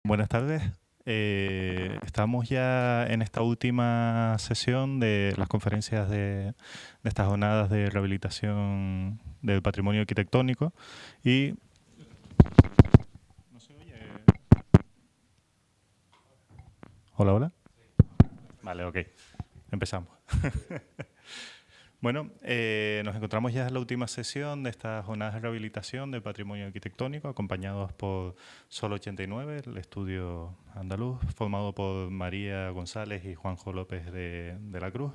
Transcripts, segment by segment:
Buenas tardes. Estamos ya en esta última sesión de las conferencias de estas jornadas de rehabilitación del patrimonio arquitectónico y... ¿No se oye? Hola, hola. Vale, ok. Empezamos. Bueno, nos encontramos ya en la última sesión de estas jornadas de rehabilitación del patrimonio arquitectónico, acompañados por Sol 89, el estudio andaluz, formado por María González y Juanjo López de la Cruz.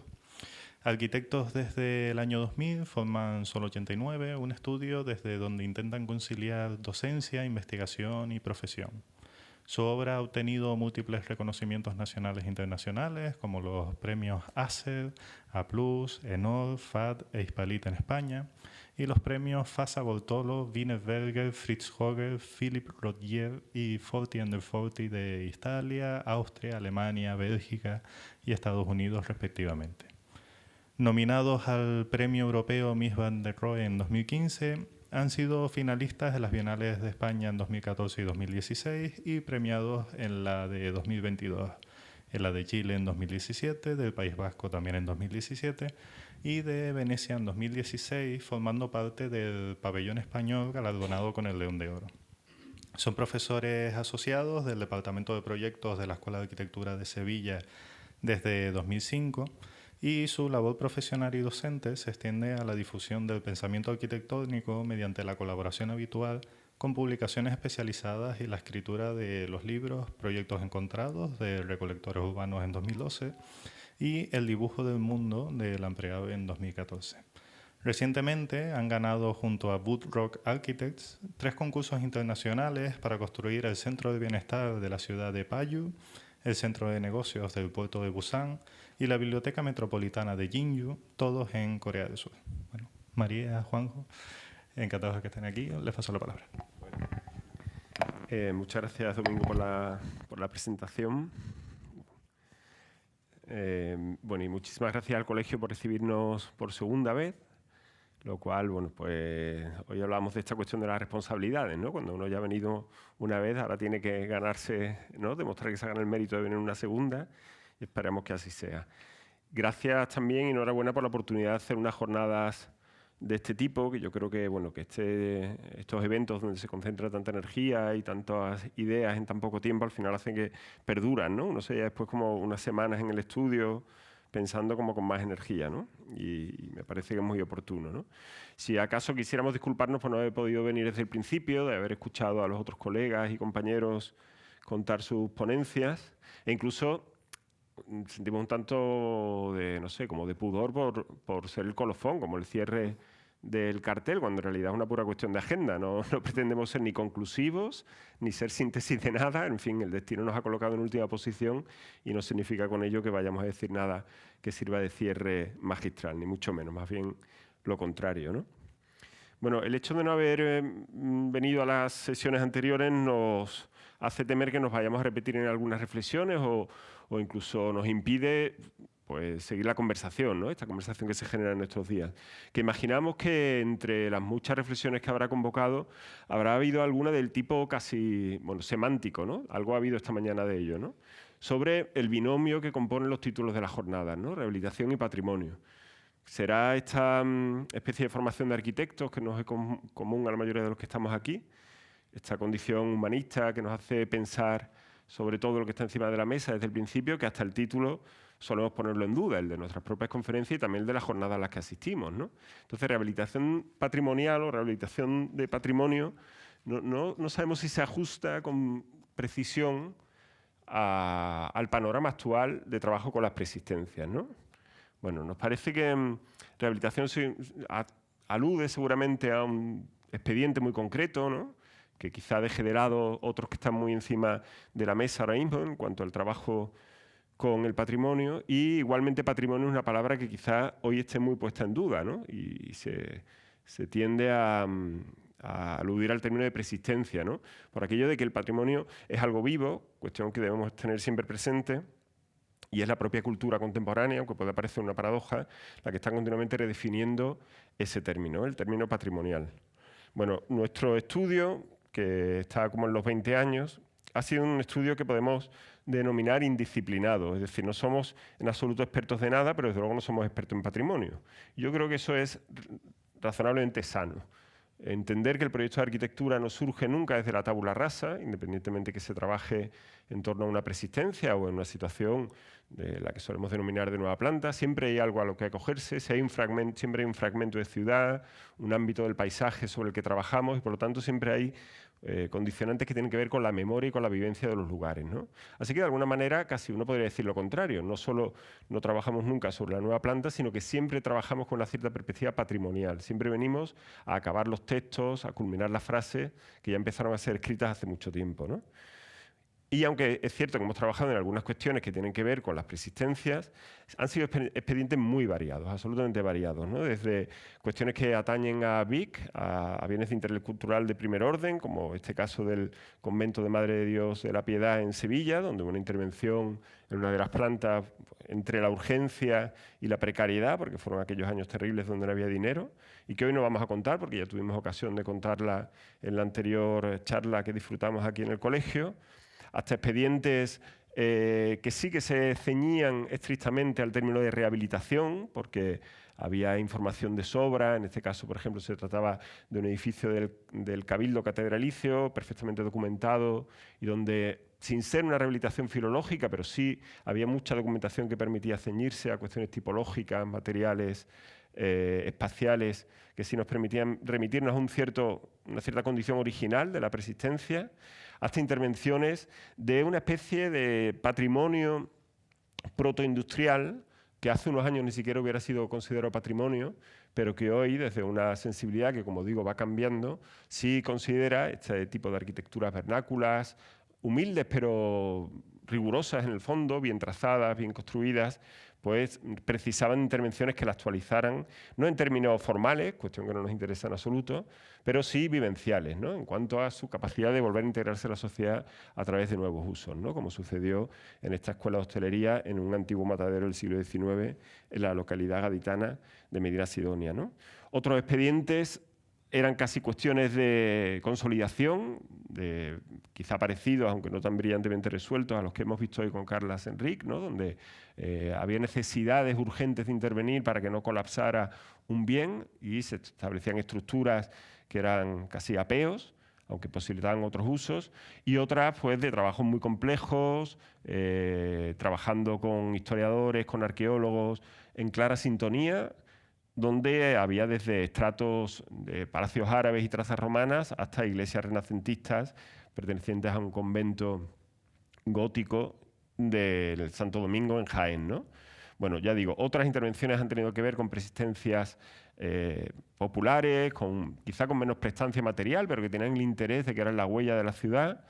Arquitectos desde el año 2000 forman Sol 89, un estudio desde donde intentan conciliar docencia, investigación y profesión. Su obra ha obtenido múltiples reconocimientos nacionales e internacionales, como los premios ACED, A+, ENOR, FAD e Hispalit en España, y los premios Fassa Bortolo, Wienerberger, Fritz Horger, Philipp Rogier y 40 Under 40 de Italia, Austria, Alemania, Bélgica y Estados Unidos, respectivamente. Nominados al Premio Europeo Mies van der Rohe en 2015, han sido finalistas en las Bienales de España en 2014 y 2016 y premiados en la de 2022, en la de Chile en 2017, del País Vasco también en 2017 y de Venecia en 2016, formando parte del pabellón español galardonado con el León de Oro. Son profesores asociados del Departamento de Proyectos de la Escuela de Arquitectura de Sevilla desde 2005 y su labor profesional y docente se extiende a la difusión del pensamiento arquitectónico mediante la colaboración habitual con publicaciones especializadas y la escritura de los libros Proyectos Encontrados de Recolectores Urbanos en 2012 y El dibujo del mundo de Lampreave en 2014. Recientemente han ganado junto a Woodrock Architects 3 concursos internacionales para construir el Centro de Bienestar de la ciudad de Payu, el Centro de Negocios del puerto de Busan y la Biblioteca Metropolitana de Jinju, todos en Corea del Sur. Bueno, María, Juanjo, encantados de que estén aquí. Les paso la palabra. Muchas gracias, Domingo, por la presentación. Bueno, y muchísimas gracias al colegio por recibirnos por segunda vez, lo cual, bueno, pues hoy hablamos de esta cuestión de las responsabilidades, ¿no? Cuando uno ya ha venido una vez, ahora tiene que ganarse, ¿no? Demostrar que se gana el mérito de venir una segunda, y esperemos que así sea. Gracias también y enhorabuena por la oportunidad de hacer unas jornadas de este tipo, que yo creo que, bueno, que estos eventos donde se concentra tanta energía y tantas ideas en tan poco tiempo, al final hacen que perduran, ¿no? Uno se lleva después como unas semanas en el estudio pensando como con más energía, ¿no? Y me parece que es muy oportuno, ¿no? Si acaso quisiéramos disculparnos por no haber podido venir desde el principio, de haber escuchado a los otros colegas y compañeros contar sus ponencias, e incluso sentimos un tanto de, no sé, como de pudor por ser el colofón, como el cierre del cartel, cuando en realidad es una pura cuestión de agenda. No pretendemos ser ni conclusivos, ni ser síntesis de nada. En fin, el destino nos ha colocado en última posición y no significa con ello que vayamos a decir nada que sirva de cierre magistral, ni mucho menos, más bien lo contrario, ¿no? Bueno, el hecho de no haber venido a las sesiones anteriores nos hace temer que nos vayamos a repetir en algunas reflexiones o incluso nos impide pues, seguir la conversación, ¿no? Esta conversación que se genera en estos días. Que imaginamos que entre las muchas reflexiones que habrá convocado habrá habido alguna del tipo casi, bueno, semántico, ¿no? Algo ha habido esta mañana de ello, ¿no? Sobre el binomio que componen los títulos de las jornadas, ¿no? Rehabilitación y patrimonio. ¿Será esta especie de formación de arquitectos que nos es común a la mayoría de los que estamos aquí? Esta condición humanista que nos hace pensar sobre todo lo que está encima de la mesa desde el principio, que hasta el título solemos ponerlo en duda, el de nuestras propias conferencias y también el de las jornadas a las que asistimos, ¿no? Entonces, rehabilitación patrimonial o rehabilitación de patrimonio no sabemos si se ajusta con precisión al panorama actual de trabajo con las preexistencias, ¿no? Bueno, nos parece que rehabilitación alude seguramente a un expediente muy concreto, ¿no? Que quizá deje de lado otros que están muy encima de la mesa ahora mismo en cuanto al trabajo con el patrimonio, y igualmente patrimonio es una palabra que quizá hoy esté muy puesta en duda, ¿no? Y se tiende a aludir al término de preexistencia, ¿no? Por aquello de que el patrimonio es algo vivo, cuestión que debemos tener siempre presente, y es la propia cultura contemporánea, aunque pueda parecer una paradoja, la que está continuamente redefiniendo ese término, el término patrimonial. Bueno, nuestro estudio, que está como en los 20 años, ha sido un estudio que podemos denominar indisciplinado, es decir, no somos en absoluto expertos de nada, pero desde luego no somos expertos en patrimonio. Yo creo que eso es razonablemente sano. Entender que el proyecto de arquitectura no surge nunca desde la tabula rasa, independientemente que se trabaje en torno a una persistencia o en una situación de la que solemos denominar de nueva planta. Siempre hay algo a lo que acogerse, siempre hay un fragmento de ciudad, un ámbito del paisaje sobre el que trabajamos y por lo tanto siempre hay condicionantes que tienen que ver con la memoria y con la vivencia de los lugares, ¿no? Así que de alguna manera casi uno podría decir lo contrario. No solo no trabajamos nunca sobre la nueva planta, sino que siempre trabajamos con una cierta perspectiva patrimonial. Siempre venimos a acabar los textos, a culminar las frases que ya empezaron a ser escritas hace mucho tiempo, ¿no? Y aunque es cierto que hemos trabajado en algunas cuestiones que tienen que ver con las persistencias, han sido expedientes muy variados, absolutamente variados, ¿no? Desde cuestiones que atañen a BIC, a bienes de interés cultural de primer orden, como este caso del Convento de Madre de Dios de la Piedad en Sevilla, donde hubo una intervención en una de las plantas entre la urgencia y la precariedad, porque fueron aquellos años terribles donde no había dinero, y que hoy no vamos a contar, porque ya tuvimos ocasión de contarla en la anterior charla que disfrutamos aquí en el colegio, hasta expedientes que sí que se ceñían estrictamente al término de rehabilitación, porque había información de sobra. En este caso, por ejemplo, se trataba de un edificio del Cabildo Catedralicio, perfectamente documentado, y donde, sin ser una rehabilitación filológica, pero sí había mucha documentación que permitía ceñirse a cuestiones tipológicas, materiales, espaciales, que sí nos permitían remitirnos a una cierta condición original de la persistencia, hasta intervenciones de una especie de patrimonio protoindustrial que hace unos años ni siquiera hubiera sido considerado patrimonio, pero que hoy, desde una sensibilidad que, como digo, va cambiando, sí considera este tipo de arquitecturas vernáculas, humildes pero rigurosas en el fondo, bien trazadas, bien construidas, pues precisaban intervenciones que la actualizaran, no en términos formales, cuestión que no nos interesa en absoluto, pero sí vivenciales, ¿no? En cuanto a su capacidad de volver a integrarse a la sociedad a través de nuevos usos, ¿no? Como sucedió en esta escuela de hostelería en un antiguo matadero del siglo XIX en la localidad gaditana de Medina Sidonia, ¿no? Otros expedientes eran casi cuestiones de consolidación, quizá parecidos, aunque no tan brillantemente resueltos, a los que hemos visto hoy con Carlas Enric, ¿no? Donde había necesidades urgentes de intervenir para que no colapsara un bien y se establecían estructuras que eran casi apeos, aunque posibilitaban otros usos, y otras pues, de trabajos muy complejos, trabajando con historiadores, con arqueólogos, en clara sintonía, donde había desde estratos de palacios árabes y trazas romanas hasta iglesias renacentistas pertenecientes a un convento gótico del Santo Domingo en Jaén, ¿no? Bueno, ya digo, otras intervenciones han tenido que ver con persistencias populares, quizá con menos prestancia material, pero que tenían el interés de que eran la huella de la ciudad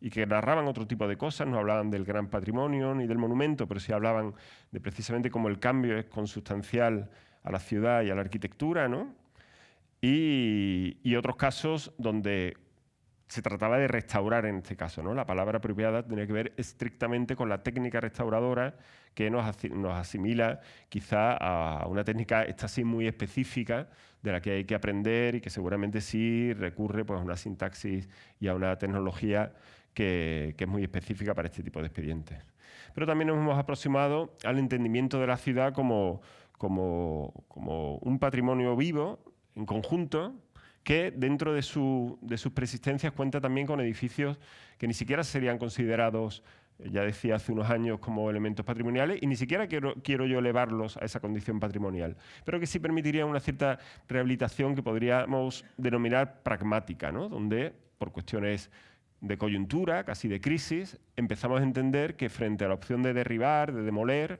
y que narraban otro tipo de cosas, no hablaban del gran patrimonio ni del monumento, pero sí hablaban de precisamente cómo el cambio es consustancial a la ciudad y a la arquitectura, ¿no? Y otros casos donde se trataba de restaurar en este caso, ¿no? La palabra apropiada tenía que ver estrictamente con la técnica restauradora que nos asimila quizá a una técnica esta sí muy específica de la que hay que aprender y que seguramente sí recurre pues, a una sintaxis y a una tecnología que es muy específica para este tipo de expedientes. Pero también nos hemos aproximado al entendimiento de la ciudad como un patrimonio vivo, en conjunto, que dentro de sus persistencias cuenta también con edificios que ni siquiera serían considerados, ya decía hace unos años, como elementos patrimoniales, y ni siquiera quiero yo elevarlos a esa condición patrimonial, pero que sí permitirían una cierta rehabilitación que podríamos denominar pragmática, ¿no? Donde, por cuestiones de coyuntura, casi de crisis, empezamos a entender que frente a la opción de derribar, de demoler,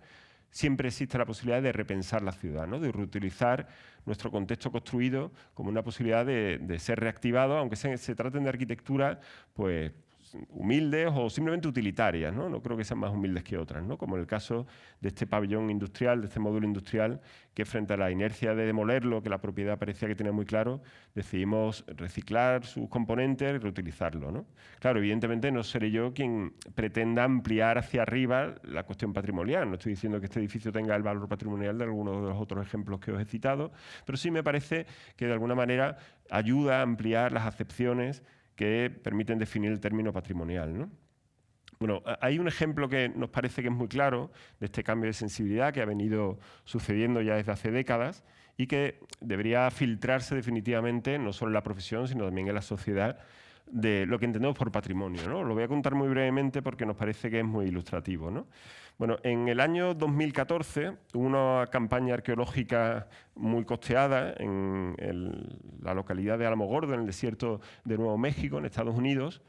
siempre existe la posibilidad de repensar la ciudad, ¿no? De reutilizar nuestro contexto construido como una posibilidad de ser reactivado, aunque se traten de arquitectura pues, humildes o simplemente utilitarias, ¿no? No creo que sean más humildes que otras, ¿no? Como en el caso de este pabellón industrial, de este módulo industrial, que frente a la inercia de demolerlo, que la propiedad parecía que tenía muy claro, decidimos reciclar sus componentes y reutilizarlo, ¿no? Claro, evidentemente no seré yo quien pretenda ampliar hacia arriba la cuestión patrimonial. No estoy diciendo que este edificio tenga el valor patrimonial de algunos de los otros ejemplos que os he citado, pero sí me parece que de alguna manera ayuda a ampliar las acepciones que permiten definir el término patrimonial, ¿no? Bueno, hay un ejemplo que nos parece que es muy claro de este cambio de sensibilidad que ha venido sucediendo ya desde hace décadas y que debería filtrarse definitivamente no solo en la profesión, sino también en la sociedad, de lo que entendemos por patrimonio, ¿no? Lo voy a contar muy brevemente porque nos parece que es muy ilustrativo, ¿no? Bueno, en el año 2014 hubo una campaña arqueológica muy costeada en la localidad de Alamogordo, en el desierto de Nuevo México, en Estados Unidos,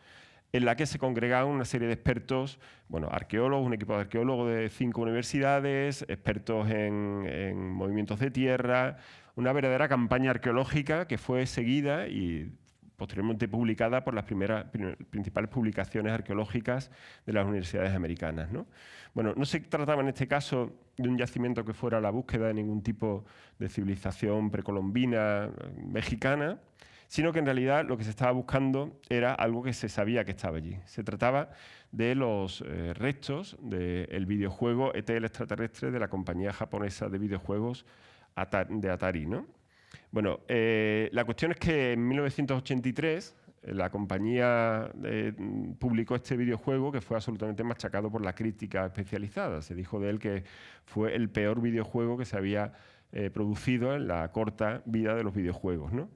en la que se congregaron una serie de expertos, bueno, arqueólogos, un equipo de arqueólogos de 5 universidades, expertos en movimientos de tierra, una verdadera campaña arqueológica que fue seguida y posteriormente publicada por las principales publicaciones arqueológicas de las universidades americanas, ¿no? Bueno, no se trataba en este caso de un yacimiento que fuera la búsqueda de ningún tipo de civilización precolombina mexicana, sino que en realidad lo que se estaba buscando era algo que se sabía que estaba allí. Se trataba de los restos del videojuego ET el extraterrestre de la compañía japonesa de videojuegos de Atari, ¿no? Bueno, la cuestión es que en 1983 la compañía publicó este videojuego que fue absolutamente machacado por la crítica especializada. Se dijo de él que fue el peor videojuego que se había producido en la corta vida de los videojuegos, ¿no?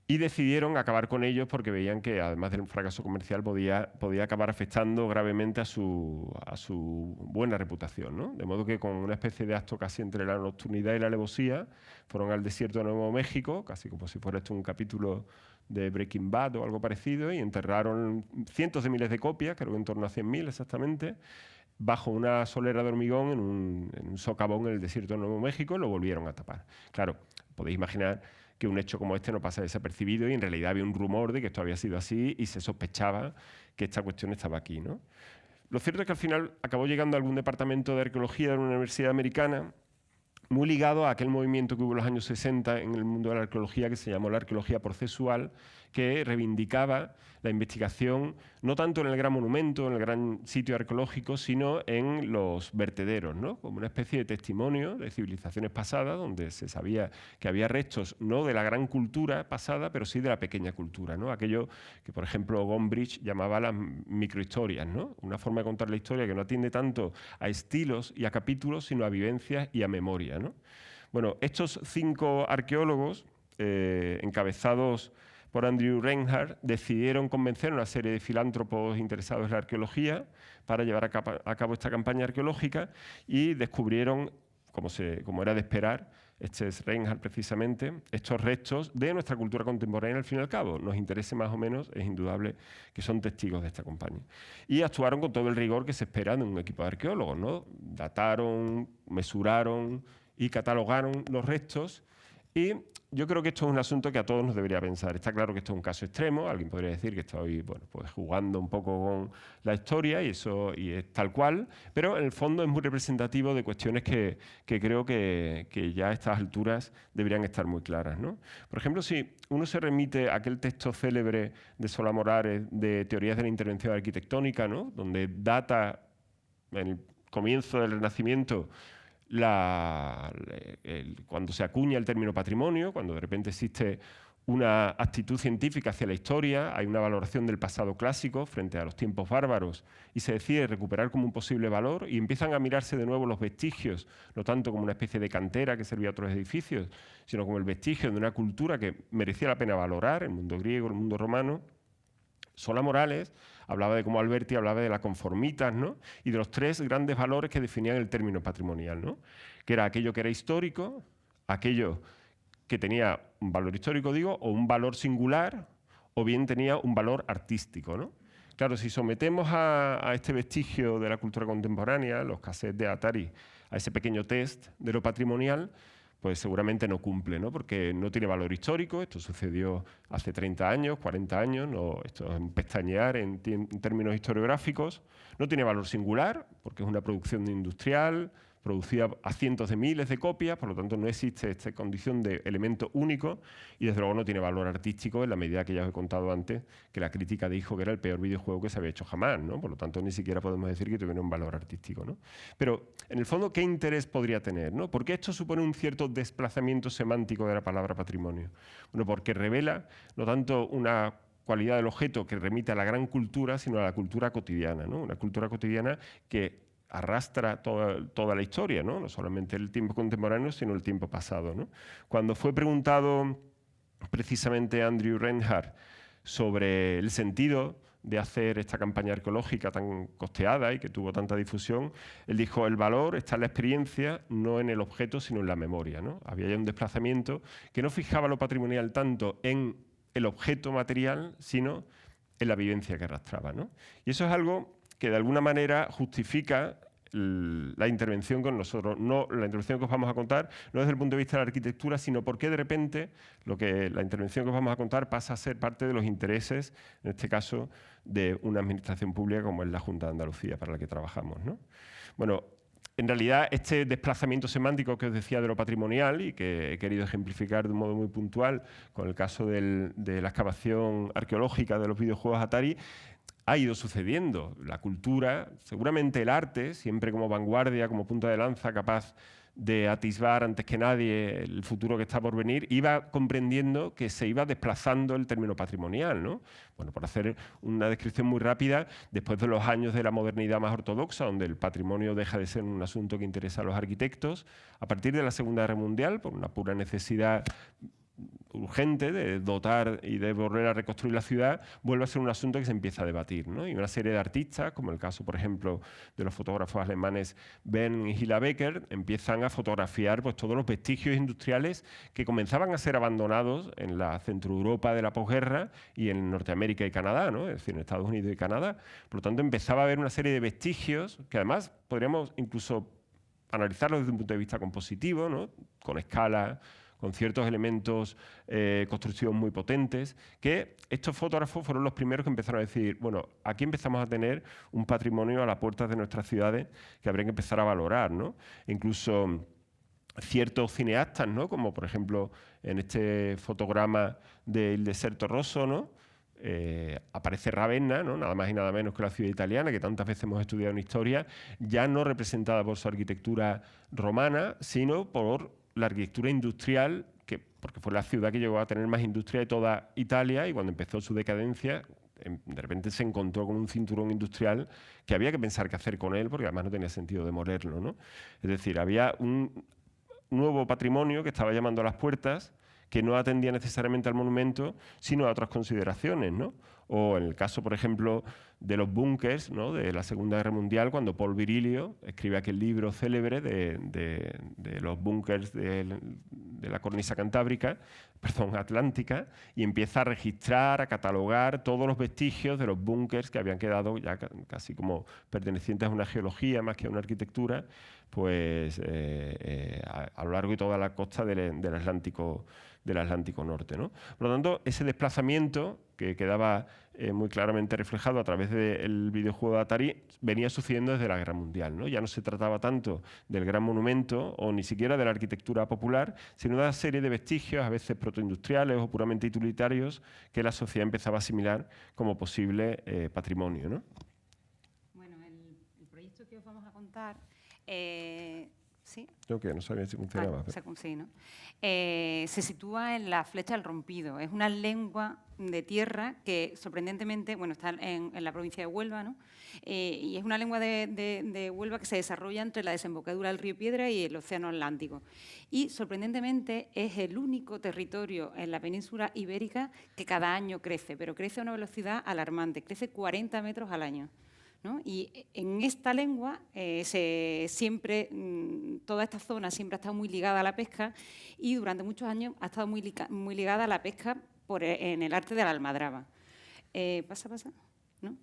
Y decidieron acabar con ellos porque veían que, además del fracaso comercial, podía acabar afectando gravemente a su buena reputación, ¿no? De modo que, con una especie de acto casi entre la nocturnidad y la alevosía, fueron al desierto de Nuevo México, casi como si fuera esto un capítulo de Breaking Bad o algo parecido, y enterraron cientos de miles de copias, creo que en torno a 100.000 exactamente, bajo una solera de hormigón en un socavón en el desierto de Nuevo México, y lo volvieron a tapar. Claro, podéis imaginar que un hecho como este no pasa desapercibido y en realidad había un rumor de que esto había sido así y se sospechaba que esta cuestión estaba aquí, ¿no? Lo cierto es que al final acabó llegando a algún departamento de arqueología de una universidad americana muy ligado a aquel movimiento que hubo en los años 60 en el mundo de la arqueología que se llamó la arqueología procesual, que reivindicaba la investigación no tanto en el gran monumento, en el gran sitio arqueológico, sino en los vertederos, ¿no? Como una especie de testimonio de civilizaciones pasadas, donde se sabía que había restos no de la gran cultura pasada, pero sí de la pequeña cultura, ¿no? Aquello que, por ejemplo, Gombrich llamaba las microhistorias, ¿no? Una forma de contar la historia que no atiende tanto a estilos y a capítulos, sino a vivencias y a memoria, ¿no? Bueno, estos 5 arqueólogos, encabezados por Andrew Reinhardt, decidieron convencer a una serie de filántropos interesados en la arqueología para llevar a cabo esta campaña arqueológica y descubrieron, como era de esperar, este es Reinhardt precisamente, estos restos de nuestra cultura contemporánea al fin y al cabo. Nos interese más o menos, es indudable que son testigos de esta campaña. Y actuaron con todo el rigor que se espera de un equipo de arqueólogos, ¿no? Dataron, mesuraron y catalogaron los restos. Y yo creo que esto es un asunto que a todos nos debería pensar. Está claro que esto es un caso extremo. Alguien podría decir que estoy pues jugando un poco con la historia y es tal cual, pero en el fondo es muy representativo de cuestiones que creo que ya a estas alturas deberían estar muy claras, ¿no? Por ejemplo, si uno se remite a aquel texto célebre de Solá Morales de Teorías de la Intervención Arquitectónica, ¿no? Donde data en el comienzo del Renacimiento cuando se acuña el término patrimonio, cuando de repente existe una actitud científica hacia la historia, hay una valoración del pasado clásico frente a los tiempos bárbaros y se decide recuperar como un posible valor y empiezan a mirarse de nuevo los vestigios, no tanto como una especie de cantera que servía a otros edificios, sino como el vestigio de una cultura que merecía la pena valorar, el mundo griego, el mundo romano. Solá Morales hablaba de cómo Alberti hablaba de la conformitas, ¿no? Y de los 3 grandes valores que definían el término patrimonial, ¿no? Que era aquello que era histórico, aquello que tenía un valor histórico, digo, o un valor singular, o bien tenía un valor artístico, ¿no? Claro, si sometemos a este vestigio de la cultura contemporánea, los cassettes de Atari, a ese pequeño test de lo patrimonial, pues seguramente no cumple, ¿no? Porque no tiene valor histórico. Esto sucedió hace 30 años, 40 años, no, esto es un pestañear en términos historiográficos. No tiene valor singular, porque es una producción industrial, producida a cientos de miles de copias, por lo tanto no existe esta condición de elemento único y desde luego no tiene valor artístico en la medida que ya os he contado antes, que la crítica dijo que era el peor videojuego que se había hecho jamás, ¿no? Por lo tanto ni siquiera podemos decir que tuviera un valor artístico, ¿no? Pero en el fondo, ¿qué interés podría tener, ¿no? ¿Por qué esto supone un cierto desplazamiento semántico de la palabra patrimonio? Bueno, porque revela no tanto una cualidad del objeto que remite a la gran cultura, sino a la cultura cotidiana, ¿no? Una cultura cotidiana que arrastra toda la historia, ¿no? No solamente el tiempo contemporáneo, sino el tiempo pasado, ¿no? Cuando fue preguntado precisamente Andrew Reinhardt sobre el sentido de hacer esta campaña arqueológica tan costeada y que tuvo tanta difusión, él dijo: el valor está en la experiencia, no en el objeto, sino en la memoria, ¿no? Había ya un desplazamiento que no fijaba lo patrimonial tanto en el objeto material, sino en la vivencia que arrastraba, ¿no? Y eso es algo que de alguna manera justifica la intervención con nosotros. No, la intervención que os vamos a contar no desde el punto de vista de la arquitectura, sino porque de repente la intervención que os vamos a contar pasa a ser parte de los intereses, en este caso, de una administración pública como es la Junta de Andalucía, para la que trabajamos, ¿no? Bueno, en realidad, este desplazamiento semántico que os decía de lo patrimonial y que he querido ejemplificar de un modo muy puntual con el caso de la excavación arqueológica de los videojuegos Atari, ha ido sucediendo. La cultura, seguramente el arte, siempre como vanguardia, como punta de lanza, capaz de atisbar antes que nadie el futuro que está por venir, iba comprendiendo que se iba desplazando el término patrimonial, ¿no? Bueno, por hacer una descripción muy rápida, después de los años de la modernidad más ortodoxa, donde el patrimonio deja de ser un asunto que interesa a los arquitectos, a partir de la Segunda Guerra Mundial, por una pura necesidad urgente de dotar y de volver a reconstruir la ciudad, vuelve a ser un asunto que se empieza a debatir, ¿no? Y una serie de artistas, como el caso, por ejemplo, de los fotógrafos alemanes Ben y Hilla Becker, empiezan a fotografiar pues, todos los vestigios industriales que comenzaban a ser abandonados en la Centroeuropa de la posguerra y en Norteamérica y Canadá, ¿no? Es decir, en Estados Unidos y Canadá. Por lo tanto, empezaba a haber una serie de vestigios que además podríamos incluso analizarlos desde un punto de vista compositivo, ¿no? Con escala, con ciertos elementos constructivos muy potentes, que estos fotógrafos fueron los primeros que empezaron a decir, bueno, aquí empezamos a tener un patrimonio a las puertas de nuestras ciudades que habría que empezar a valorar, ¿no? Incluso ciertos cineastas, ¿no? Como por ejemplo en este fotograma del Deserto Rosso, ¿no? Aparece Ravenna, ¿no? Nada más y nada menos que la ciudad italiana, que tantas veces hemos estudiado en historia, ya no representada por su arquitectura romana, sino por la arquitectura industrial, porque fue la ciudad que llegó a tener más industria de toda Italia, y cuando empezó su decadencia, de repente se encontró con un cinturón industrial que había que pensar qué hacer con él, porque además no tenía sentido demolerlo, ¿no? Es decir, había un nuevo patrimonio que estaba llamando a las puertas, que no atendía necesariamente al monumento, sino a otras consideraciones, ¿no? O en el caso, por ejemplo, de los búnkers, ¿no? De la Segunda Guerra Mundial, cuando Paul Virilio escribe aquel libro célebre de los búnkers de la cornisa atlántica, y empieza a registrar, a catalogar todos los vestigios de los búnkers que habían quedado ya casi como pertenecientes a una geología más que a una arquitectura, pues a lo largo de toda la costa del Atlántico Norte, ¿no? Por lo tanto, ese desplazamiento que quedaba muy claramente reflejado a través del videojuego de Atari venía sucediendo desde la Guerra Mundial, ¿no? Ya no se trataba tanto del gran monumento o ni siquiera de la arquitectura popular, sino de una serie de vestigios, a veces protoindustriales o puramente utilitarios, que la sociedad empezaba a asimilar como posible patrimonio, ¿no? Bueno, el proyecto que os vamos a contar... ¿sí? Yo que no sabía si funcionaba. Sí, ¿no? Se sitúa en la Flecha del Rompido. Es una lengua de tierra que, sorprendentemente, bueno, está en la provincia de Huelva, ¿no? Y es una lengua de Huelva que se desarrolla entre la desembocadura del río Piedra y el océano Atlántico. Y, sorprendentemente, es el único territorio en la península ibérica que cada año crece, pero crece a una velocidad alarmante, crece 40 metros al año, ¿no? Y en esta lengua toda esta zona siempre ha estado muy ligada a la pesca, y durante muchos años ha estado muy ligada a la pesca en el arte de la almadraba. Pasa, ¿no?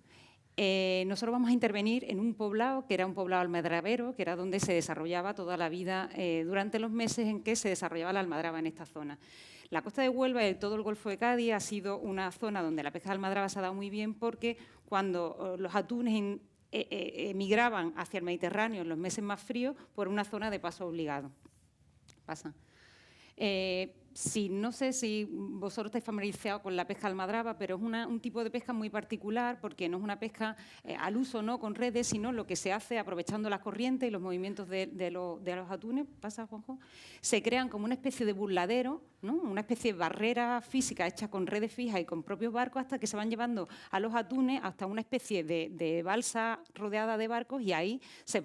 Nosotros vamos a intervenir en un poblado que era un poblado almadravero, que era donde se desarrollaba toda la vida durante los meses en que se desarrollaba la almadraba en esta zona. La costa de Huelva y todo el Golfo de Cádiz ha sido una zona donde la pesca de almadraba se ha dado muy bien, porque cuando los atunes emigraban hacia el Mediterráneo en los meses más fríos, por una zona de paso obligado. no sé si vosotros estáis familiarizados con la pesca almadraba, pero es un tipo de pesca muy particular porque no es una pesca al uso, ¿no?, con redes, sino lo que se hace aprovechando las corrientes y los movimientos de los atunes, ¿pasa, Juanjo? Se crean como una especie de burladero, ¿no?, una especie de barrera física hecha con redes fijas y con propios barcos hasta que se van llevando a los atunes hasta una especie de balsa rodeada de barcos y ahí se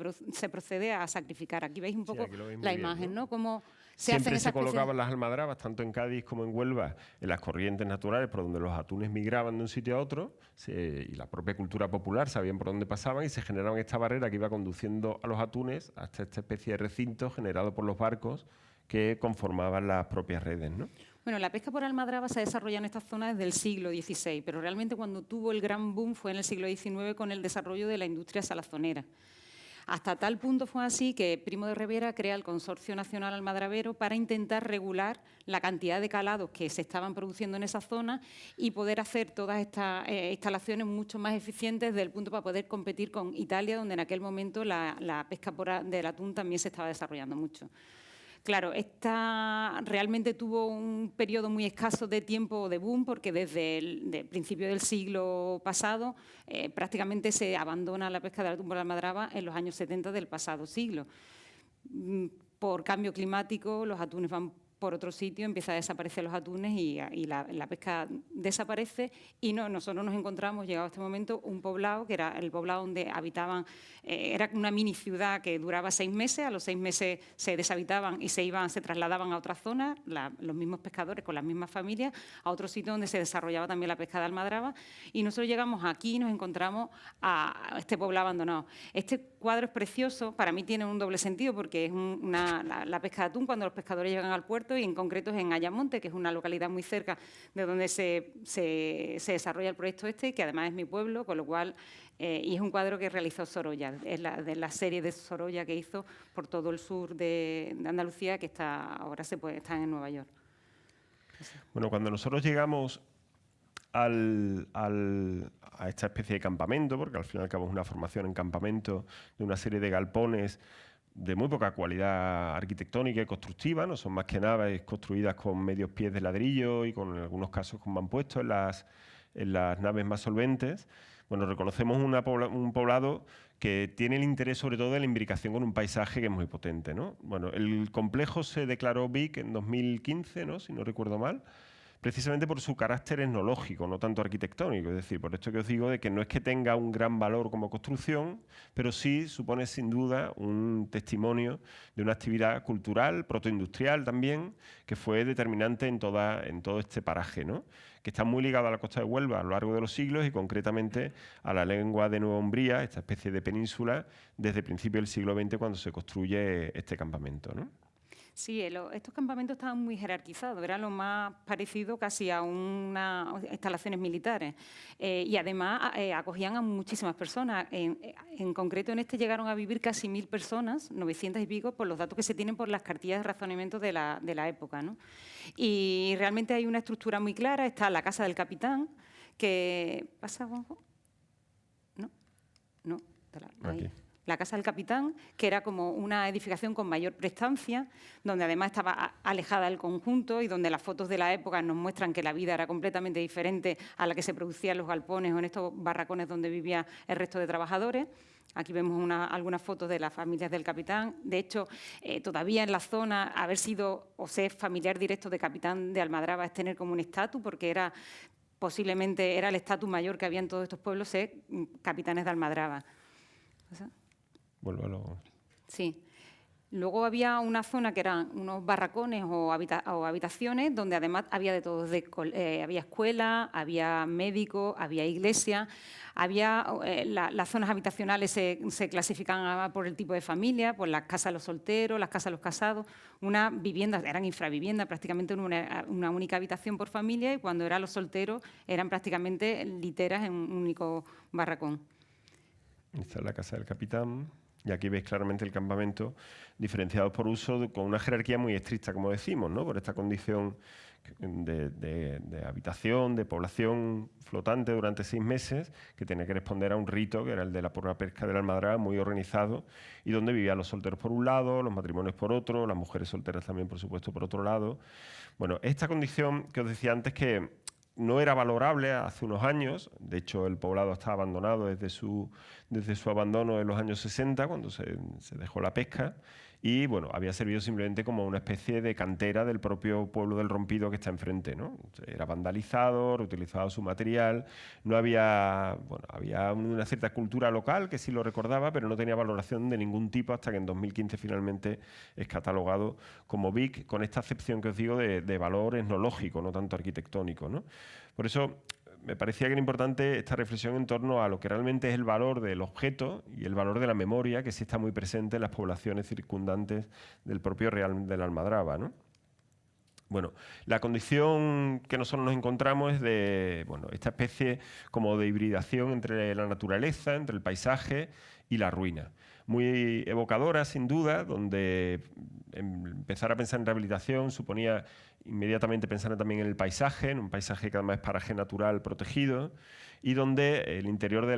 procede a sacrificar. Aquí veis un poco la imagen, ¿no? Cómo siempre se colocaban las almadrabas, tanto en Cádiz como en Huelva, en las corrientes naturales por donde los atunes migraban de un sitio a otro, y la propia cultura popular sabían por dónde pasaban y se generaban esta barrera que iba conduciendo a los atunes hasta esta especie de recinto generado por los barcos que conformaban las propias redes, ¿no? Bueno, la pesca por almadraba se ha desarrollado en esta zona desde el siglo XVI, pero realmente cuando tuvo el gran boom fue en el siglo XIX con el desarrollo de la industria salazonera. Hasta tal punto fue así que Primo de Rivera crea el Consorcio Nacional Almadravero para intentar regular la cantidad de calados que se estaban produciendo en esa zona y poder hacer todas estas instalaciones mucho más eficientes desde el punto para poder competir con Italia, donde en aquel momento la pesca del atún también se estaba desarrollando mucho. Claro, esta realmente tuvo un periodo muy escaso de tiempo de boom porque desde el principio del siglo pasado prácticamente se abandona la pesca del atún por almadraba en los años 70 del pasado siglo. Por cambio climático los atunes van por otro sitio, empiezan a desaparecer los atunes y la pesca desaparece y nosotros nos encontramos, llegado a este momento, un poblado que era el poblado donde habitaban, era una mini ciudad que duraba 6 meses, a los 6 meses se deshabitaban y se trasladaban a otra zona, los mismos pescadores con las mismas familias, a otro sitio donde se desarrollaba también la pesca de almadraba y nosotros llegamos aquí y nos encontramos a este poblado abandonado. Este cuadro es precioso, para mí tiene un doble sentido porque es la pesca de atún cuando los pescadores llegan al puerto y en concreto es en Ayamonte, que es una localidad muy cerca de donde se desarrolla el proyecto este, que además es mi pueblo, con lo cual, y es un cuadro que realizó Sorolla, es de la serie de Sorolla que hizo por todo el sur de Andalucía, que ahora está en Nueva York. Bueno, cuando nosotros llegamos a esta especie de campamento, porque al fin y al cabo es una formación en campamento de una serie de galpones de muy poca cualidad arquitectónica y constructiva, no son más que naves construidas con medios pies de ladrillo y en algunos casos con mampuestos en las naves más solventes. Bueno, reconocemos un poblado que tiene el interés sobre todo de la imbricación con un paisaje que es muy potente, ¿no? Bueno, el complejo se declaró BIC en 2015, ¿no?, si no recuerdo mal, precisamente por su carácter etnológico, no tanto arquitectónico. Es decir, por esto que os digo de que no es que tenga un gran valor como construcción, pero sí supone sin duda un testimonio de una actividad cultural, protoindustrial también, que fue determinante en todo este paraje, ¿no?, que está muy ligado a la costa de Huelva a lo largo de los siglos y concretamente a la lengua de Nueva Umbría, esta especie de península, desde principios del siglo XX cuando se construye este campamento, ¿no? Sí, estos campamentos estaban muy jerarquizados, era lo más parecido casi a unas instalaciones militares y además acogían a muchísimas personas. En concreto en este llegaron a vivir casi 1000 personas, 900 y pico, por los datos que se tienen por las cartillas de razonamiento de la época, ¿no? Y realmente hay una estructura muy clara, está la casa del capitán, que... ¿Pasa, Juanjo? No, ahí. La Casa del Capitán, que era como una edificación con mayor prestancia, donde además estaba alejada del conjunto y donde las fotos de la época nos muestran que la vida era completamente diferente a la que se producía en los galpones o en estos barracones donde vivía el resto de trabajadores. Aquí vemos algunas fotos de las familias del capitán. De hecho, todavía en la zona, haber sido o ser familiar directo de capitán de Almadraba es tener como un estatus, porque posiblemente era el estatus mayor que había en todos estos pueblos, ser capitanes de Almadraba. Vuélvalo. Sí. Luego había una zona que eran unos barracones o habitaciones donde además había de todo. Había escuela, había médicos, había iglesia. Las zonas habitacionales se clasificaban por el tipo de familia, por las casas de los solteros, las casas de los casados. Unas viviendas, eran infraviviendas, prácticamente una única habitación por familia, y cuando eran los solteros eran prácticamente literas en un único barracón. Esta es la Casa del Capitán. Y aquí veis claramente el campamento diferenciado por uso con una jerarquía muy estricta, como decimos, ¿no?, por esta condición de habitación, de población flotante durante 6 meses, que tenía que responder a un rito que era el de la pura pesca de la almadraba, muy organizado, y donde vivían los solteros por un lado, los matrimonios por otro, las mujeres solteras también, por supuesto, por otro lado. Bueno, esta condición que os decía antes que no era valorable hace unos años, de hecho el poblado está abandonado desde su abandono en los años 60, cuando se dejó la pesca, y bueno, había servido simplemente como una especie de cantera del propio pueblo del Rompido que está enfrente, ¿no? Era vandalizado, reutilizado su material, no había, bueno, había una cierta cultura local que sí lo recordaba, pero no tenía valoración de ningún tipo hasta que en 2015 finalmente es catalogado como BIC, con esta acepción que os digo de valor etnológico, no tanto arquitectónico, ¿no? Por eso me parecía que era importante esta reflexión en torno a lo que realmente es el valor del objeto y el valor de la memoria, que sí está muy presente en las poblaciones circundantes del propio Real de la Almadraba, ¿no? Bueno, la condición que nosotros nos encontramos es de, bueno, esta especie como de hibridación entre la naturaleza, entre el paisaje y la ruina. Muy evocadora, sin duda, donde empezar a pensar en rehabilitación suponía inmediatamente pensar también en el paisaje, en un paisaje que además es paraje natural protegido, y donde el interior de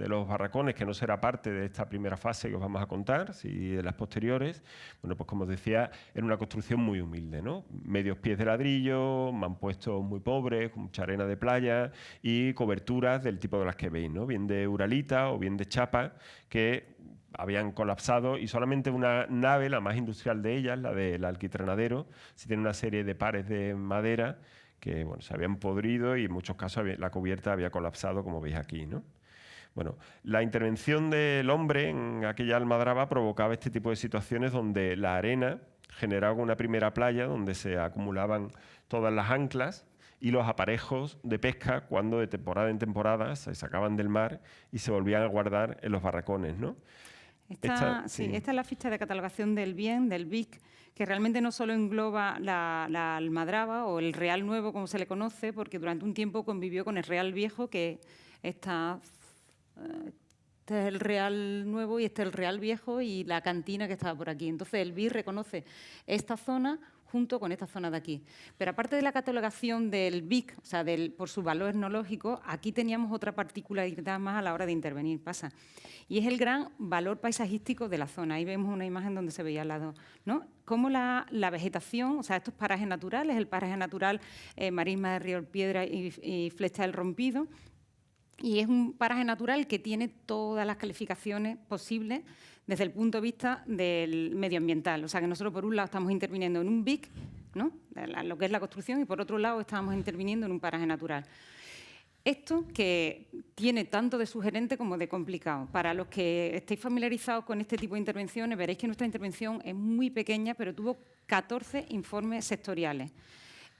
los barracones, que no será parte de esta primera fase que os vamos a contar, y de las posteriores, bueno, pues como os decía, era una construcción muy humilde, ¿no? Medios pies de ladrillo, mampuestos muy pobres, con mucha arena de playa y coberturas del tipo de las que veis, ¿no? Bien de uralita o bien de chapa, que habían colapsado, y solamente una nave, la más industrial de ellas, la del alquitranadero, sí tiene una serie de pares de madera que bueno, se habían podrido y en muchos casos la cubierta había colapsado, como veis aquí, ¿no? Bueno, la intervención del hombre en aquella almadraba provocaba este tipo de situaciones donde la arena generaba una primera playa donde se acumulaban todas las anclas y los aparejos de pesca cuando de temporada en temporada se sacaban del mar y se volvían a guardar en los barracones, ¿no? Esta es la ficha de catalogación del bien, del BIC, que realmente no solo engloba la almadraba o el Real Nuevo, como se le conoce, porque durante un tiempo convivió con el Real Viejo, que este es el Real Nuevo y este es el Real Viejo y la cantina que estaba por aquí. Entonces el BIC reconoce esta zona junto con esta zona de aquí. Pero aparte de la catalogación del BIC, o sea, por su valor etnológico, aquí teníamos otra particularidad más a la hora de intervenir, pasa. Y es el gran valor paisajístico de la zona. Ahí vemos una imagen donde se veía al lado, ¿no? Cómo la vegetación, o sea, estos parajes naturales, el paraje natural Marisma de Río Piedra y Flecha del Rompido, y es un paraje natural que tiene todas las calificaciones posibles desde el punto de vista del medioambiental. O sea, que nosotros, por un lado, estamos interviniendo en un BIC, ¿no? Lo que es la construcción, y por otro lado, estamos interviniendo en un paraje natural. Esto que tiene tanto de sugerente como de complicado. Para los que estéis familiarizados con este tipo de intervenciones, veréis que nuestra intervención es muy pequeña, pero tuvo 14 informes sectoriales.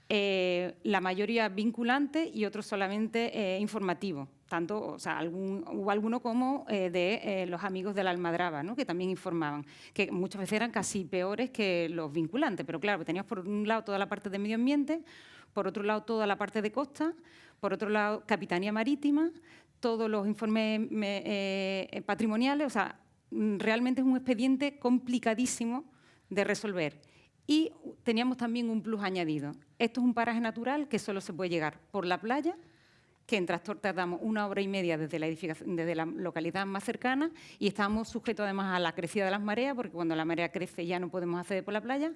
La mayoría vinculantes y otros solamente informativos. Tanto, o sea, hubo alguno como de los amigos de la Almadraba, ¿no? Que también informaban, que muchas veces eran casi peores que los vinculantes, pero claro, teníamos por un lado toda la parte de medio ambiente, por otro lado toda la parte de costa, por otro lado Capitanía Marítima, todos los informes patrimoniales, o sea, realmente es un expediente complicadísimo de resolver. Y teníamos también un plus añadido. Esto es un paraje natural que solo se puede llegar por la playa, que en Trastor tardamos 1 hora y media desde la localidad más cercana, y estamos sujetos además a la crecida de las mareas, porque cuando la marea crece ya no podemos acceder por la playa,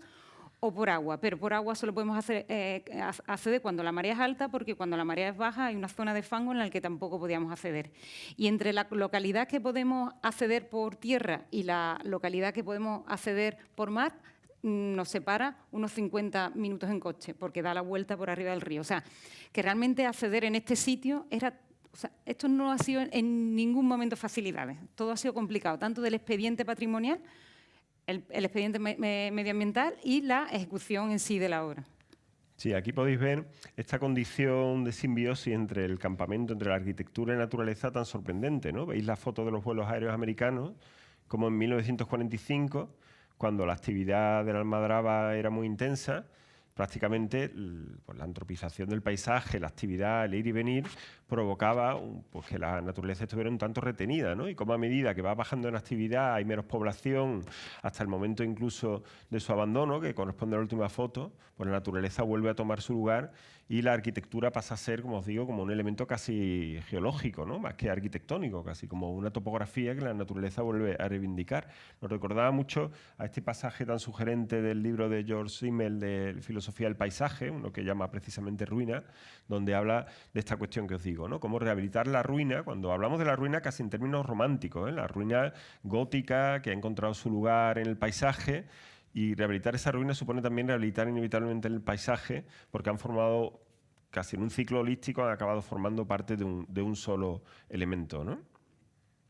o por agua, pero por agua solo podemos acceder cuando la marea es alta, porque cuando la marea es baja hay una zona de fango en la que tampoco podíamos acceder. Y entre la localidad que podemos acceder por tierra y la localidad que podemos acceder por mar, nos separa unos 50 minutos en coche, porque da la vuelta por arriba del río. O sea, que realmente acceder en este sitio esto no ha sido en ningún momento facilidades. Todo ha sido complicado, tanto del expediente patrimonial, el expediente medioambiental y la ejecución en sí de la obra. Sí, aquí podéis ver esta condición de simbiosis entre el campamento, entre la arquitectura y la naturaleza tan sorprendente, ¿no? Veis la foto de los vuelos aéreos americanos, como en 1945, cuando la actividad de la Almadraba era muy intensa, prácticamente pues, la antropización del paisaje, la actividad, el ir y venir, provocaba pues que la naturaleza estuviera un tanto retenida, ¿no? Y como a medida que va bajando en actividad, hay menos población, hasta el momento incluso de su abandono, que corresponde a la última foto, pues la naturaleza vuelve a tomar su lugar y la arquitectura pasa a ser, como os digo, como un elemento casi geológico, ¿no? Más que arquitectónico, casi como una topografía que la naturaleza vuelve a reivindicar. Nos recordaba mucho a este pasaje tan sugerente del libro de George Simmel de Filosofía del Paisaje, uno que llama precisamente Ruina, donde habla de esta cuestión que os digo, ¿no? Cómo rehabilitar la ruina, cuando hablamos de la ruina casi en términos románticos, ¿eh? La ruina gótica que ha encontrado su lugar en el paisaje. Y rehabilitar esa ruina supone también rehabilitar inevitablemente el paisaje, porque han formado, casi en un ciclo holístico, han acabado formando parte de un solo elemento, ¿no?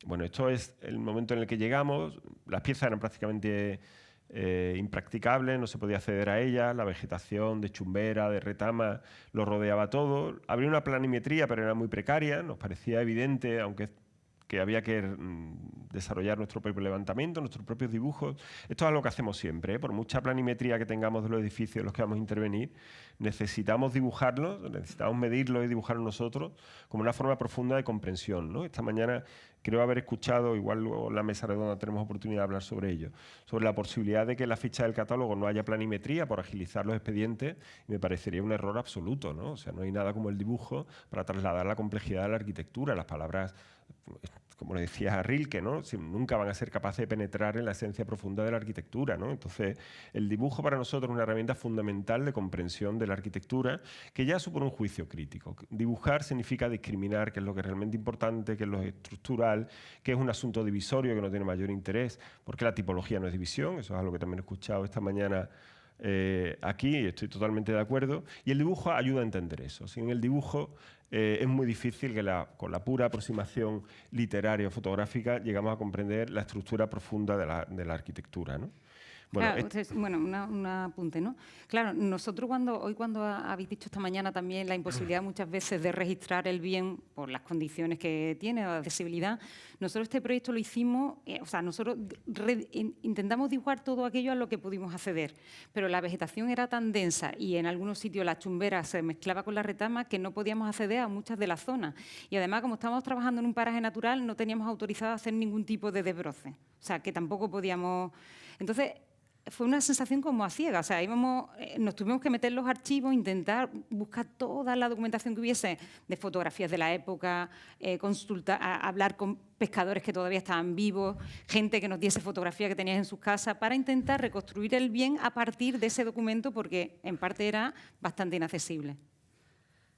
Bueno, esto es el momento en el que llegamos. Las piezas eran prácticamente impracticables, no se podía acceder a ellas, la vegetación de chumbera, de retama, lo rodeaba todo. Habría una planimetría, pero era muy precaria, nos parecía evidente, aunque que había que desarrollar nuestro propio levantamiento, nuestros propios dibujos. Esto es algo que hacemos siempre, ¿eh? Por mucha planimetría que tengamos de los edificios en los que vamos a intervenir, necesitamos dibujarlos, necesitamos medirlos y dibujarlos nosotros como una forma profunda de comprensión, ¿no? Esta mañana creo haber escuchado, igual luego en la mesa redonda tenemos oportunidad de hablar sobre ello, sobre la posibilidad de que en la ficha del catálogo no haya planimetría por agilizar los expedientes, y me parecería un error absoluto, ¿no? O sea, no hay nada como el dibujo para trasladar la complejidad de la arquitectura. Las palabras, como le decía a Rilke, ¿no? Nunca van a ser capaces de penetrar en la esencia profunda de la arquitectura, ¿no? Entonces, el dibujo para nosotros es una herramienta fundamental de comprensión de la arquitectura, que ya supone un juicio crítico. Dibujar significa discriminar qué es lo que es realmente importante, qué es lo estructural, qué es un asunto divisorio que no tiene mayor interés, porque la tipología no es división, eso es algo que también he escuchado esta mañana aquí, y estoy totalmente de acuerdo, y el dibujo ayuda a entender eso. Sin el dibujo es muy difícil que con la pura aproximación literaria o fotográfica llegamos a comprender la estructura profunda de la arquitectura, ¿no? Bueno, claro, un apunte, ¿no? Claro, nosotros hoy cuando habéis dicho esta mañana también la imposibilidad muchas veces de registrar el bien por las condiciones que tiene, la accesibilidad, nosotros este proyecto lo hicimos, o sea, nosotros intentamos dibujar todo aquello a lo que pudimos acceder, pero la vegetación era tan densa y en algunos sitios la chumbera se mezclaba con la retama que no podíamos acceder a muchas de las zonas. Y además, como estábamos trabajando en un paraje natural, no teníamos autorizado a hacer ningún tipo de desbroce, o sea, que tampoco podíamos... Entonces, fue una sensación como a ciegas, o sea, nos tuvimos que meter en los archivos, intentar buscar toda la documentación que hubiese de fotografías de la época, hablar con pescadores que todavía estaban vivos, gente que nos diese fotografías que tenían en sus casas, para intentar reconstruir el bien a partir de ese documento, porque en parte era bastante inaccesible.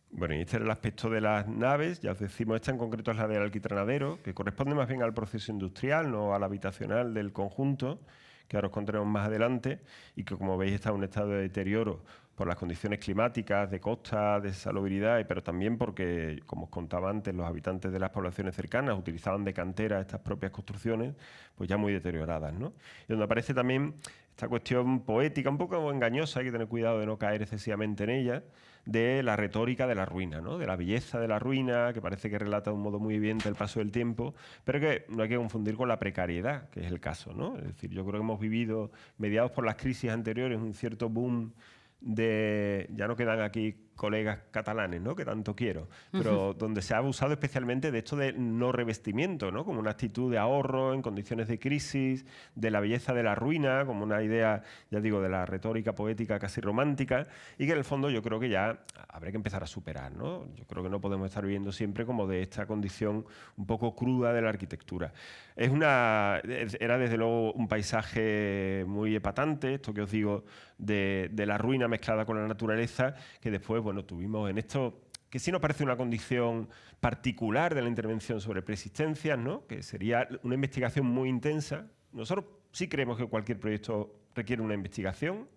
Bueno, y este era el aspecto de las naves, ya os decimos, esta en concreto es la del alquitranadero, que corresponde más bien al proceso industrial, no al habitacional del conjunto, que ahora os contaremos más adelante, y que, como veis, está en un estado de deterioro por las condiciones climáticas, de costa, de salubridad, pero también porque, como os contaba antes, los habitantes de las poblaciones cercanas utilizaban de cantera estas propias construcciones, pues ya muy deterioradas, ¿no? Y donde aparece también esta cuestión poética, un poco engañosa, hay que tener cuidado de no caer excesivamente en ella, de la retórica de la ruina, ¿no? De la belleza de la ruina, que parece que relata de un modo muy evidente el paso del tiempo, pero que no hay que confundir con la precariedad, que es el caso, ¿no? Es decir, yo creo que hemos vivido, mediados por las crisis anteriores, un cierto boom de... Ya no quedan aquí colegas catalanes, ¿no? Que tanto quiero, pero donde se ha abusado especialmente de esto de no revestimiento, ¿no? Como una actitud de ahorro en condiciones de crisis, de la belleza de la ruina, como una idea, ya digo, de la retórica poética casi romántica, y que en el fondo yo creo que ya habría que empezar a superar, ¿no? Yo creo que no podemos estar viviendo siempre como de esta condición un poco cruda de la arquitectura. Era desde luego un paisaje muy epatante, esto que os digo, de la ruina mezclada con la naturaleza, que después, bueno, tuvimos en esto, que sí nos parece una condición particular de la intervención sobre preexistencias, ¿no? Que sería una investigación muy intensa. Nosotros sí creemos que cualquier proyecto requiere una investigación,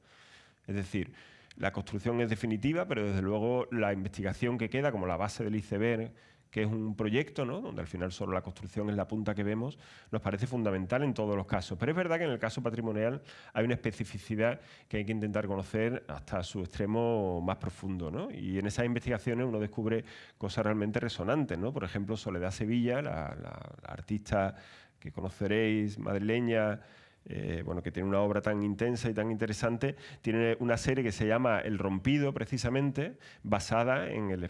es decir, la construcción es definitiva, pero desde luego la investigación que queda como la base del iceberg, que es un proyecto, ¿no? Donde al final solo la construcción es la punta que vemos, nos parece fundamental en todos los casos. Pero es verdad que en el caso patrimonial hay una especificidad que hay que intentar conocer hasta su extremo más profundo, ¿no? Y en esas investigaciones uno descubre cosas realmente resonantes, ¿no? Por ejemplo, Soledad Sevilla, la artista que conoceréis, madrileña, bueno, que tiene una obra tan intensa y tan interesante, tiene una serie que se llama El Rompido, precisamente, basada en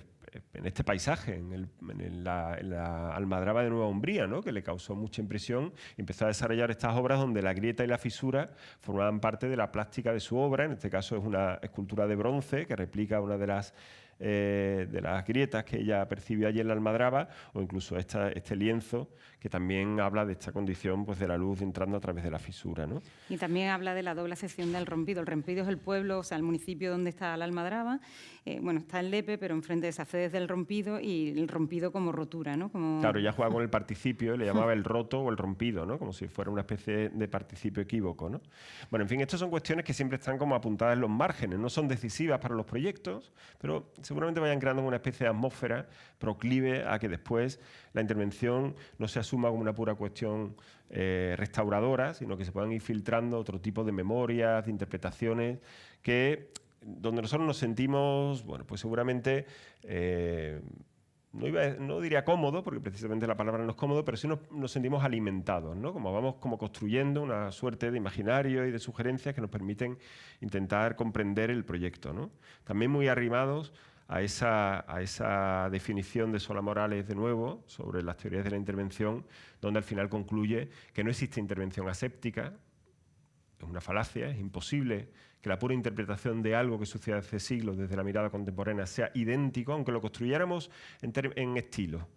este paisaje, en la Almadraba de Nueva Umbría, ¿no? Que le causó mucha impresión y empezó a desarrollar estas obras donde la grieta y la fisura formaban parte de la plástica de su obra. En este caso es una escultura de bronce que replica una de las grietas que ella percibió allí en la Almadraba, o incluso este lienzo que también habla de esta condición, pues, de la luz entrando a través de la fisura, ¿no? Y también habla de la doble acepción del Rompido. El Rompido es el pueblo, o sea, el municipio donde está la Almadraba. Bueno, está en Lepe, pero enfrente se hace desde el Rompido, y el rompido como rotura, ¿no? Como... Claro, ella jugaba con el participio y le llamaba el roto o el rompido, ¿no? Como si fuera una especie de participio equívoco, ¿no? Bueno, en fin, estas son cuestiones que siempre están como apuntadas en los márgenes, no son decisivas para los proyectos, pero seguramente vayan creando una especie de atmósfera proclive a que después la intervención no se asuma como una pura cuestión restauradora, sino que se puedan ir filtrando otro tipo de memorias, de interpretaciones, donde nosotros nos sentimos, bueno, pues seguramente, no diría cómodo, porque precisamente la palabra no es cómodo, pero sí nos sentimos alimentados, ¿no? Como vamos como construyendo una suerte de imaginario y de sugerencias que nos permiten intentar comprender el proyecto, ¿no? También muy arrimados a esa definición de Solá Morales, de nuevo, sobre las teorías de la intervención, donde al final concluye que no existe intervención aséptica. Es una falacia, es imposible que la pura interpretación de algo que sucede hace siglos desde la mirada contemporánea sea idéntico, aunque lo construyéramos en estilo.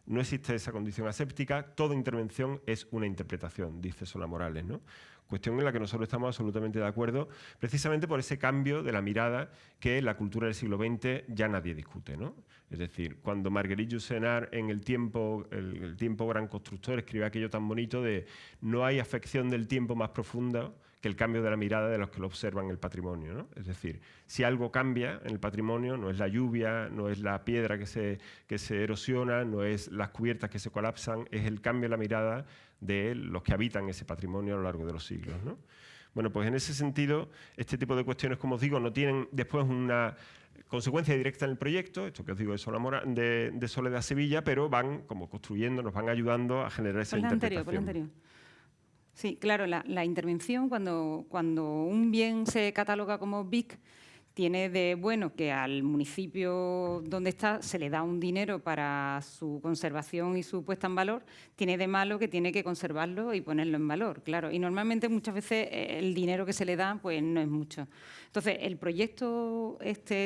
No existe esa condición aséptica, toda intervención es una interpretación, dice Solá Morales, ¿no? Cuestión en la que nosotros estamos absolutamente de acuerdo, precisamente por ese cambio de la mirada que en la cultura del siglo XX ya nadie discute, ¿no? Es decir, cuando Marguerite Yourcenar en el tiempo gran constructor escribe aquello tan bonito de no hay afección del tiempo más profunda que el cambio de la mirada de los que lo observan el patrimonio, ¿no? Es decir, si algo cambia en el patrimonio, no es la lluvia, no es la piedra que se erosiona, no es las cubiertas que se colapsan, es el cambio de la mirada de los que habitan ese patrimonio a lo largo de los siglos, ¿no? Bueno, pues en ese sentido, este tipo de cuestiones, como os digo, no tienen después una consecuencia directa en el proyecto, esto que os digo de Soledad Sevilla, pero van como construyendo, nos van ayudando a generar esa interpretación. Por el anterior. Sí, claro, la intervención, cuando un bien se cataloga como BIC, tiene de bueno que al municipio donde está se le da un dinero para su conservación y su puesta en valor, tiene de malo que tiene que conservarlo y ponerlo en valor, claro. Y normalmente muchas veces el dinero que se le da pues no es mucho. Entonces, el proyecto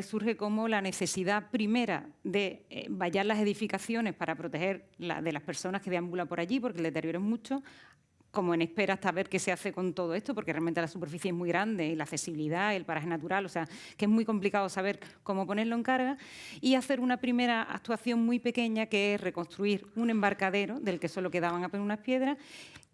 surge como la necesidad primera de vallar las edificaciones para proteger de las personas que deambulan por allí, porque el deterioro es mucho, como en espera hasta ver qué se hace con todo esto, porque realmente la superficie es muy grande y la accesibilidad, el paraje natural, o sea, que es muy complicado saber cómo ponerlo en carga, y hacer una primera actuación muy pequeña, que es reconstruir un embarcadero del que solo quedaban apenas unas piedras,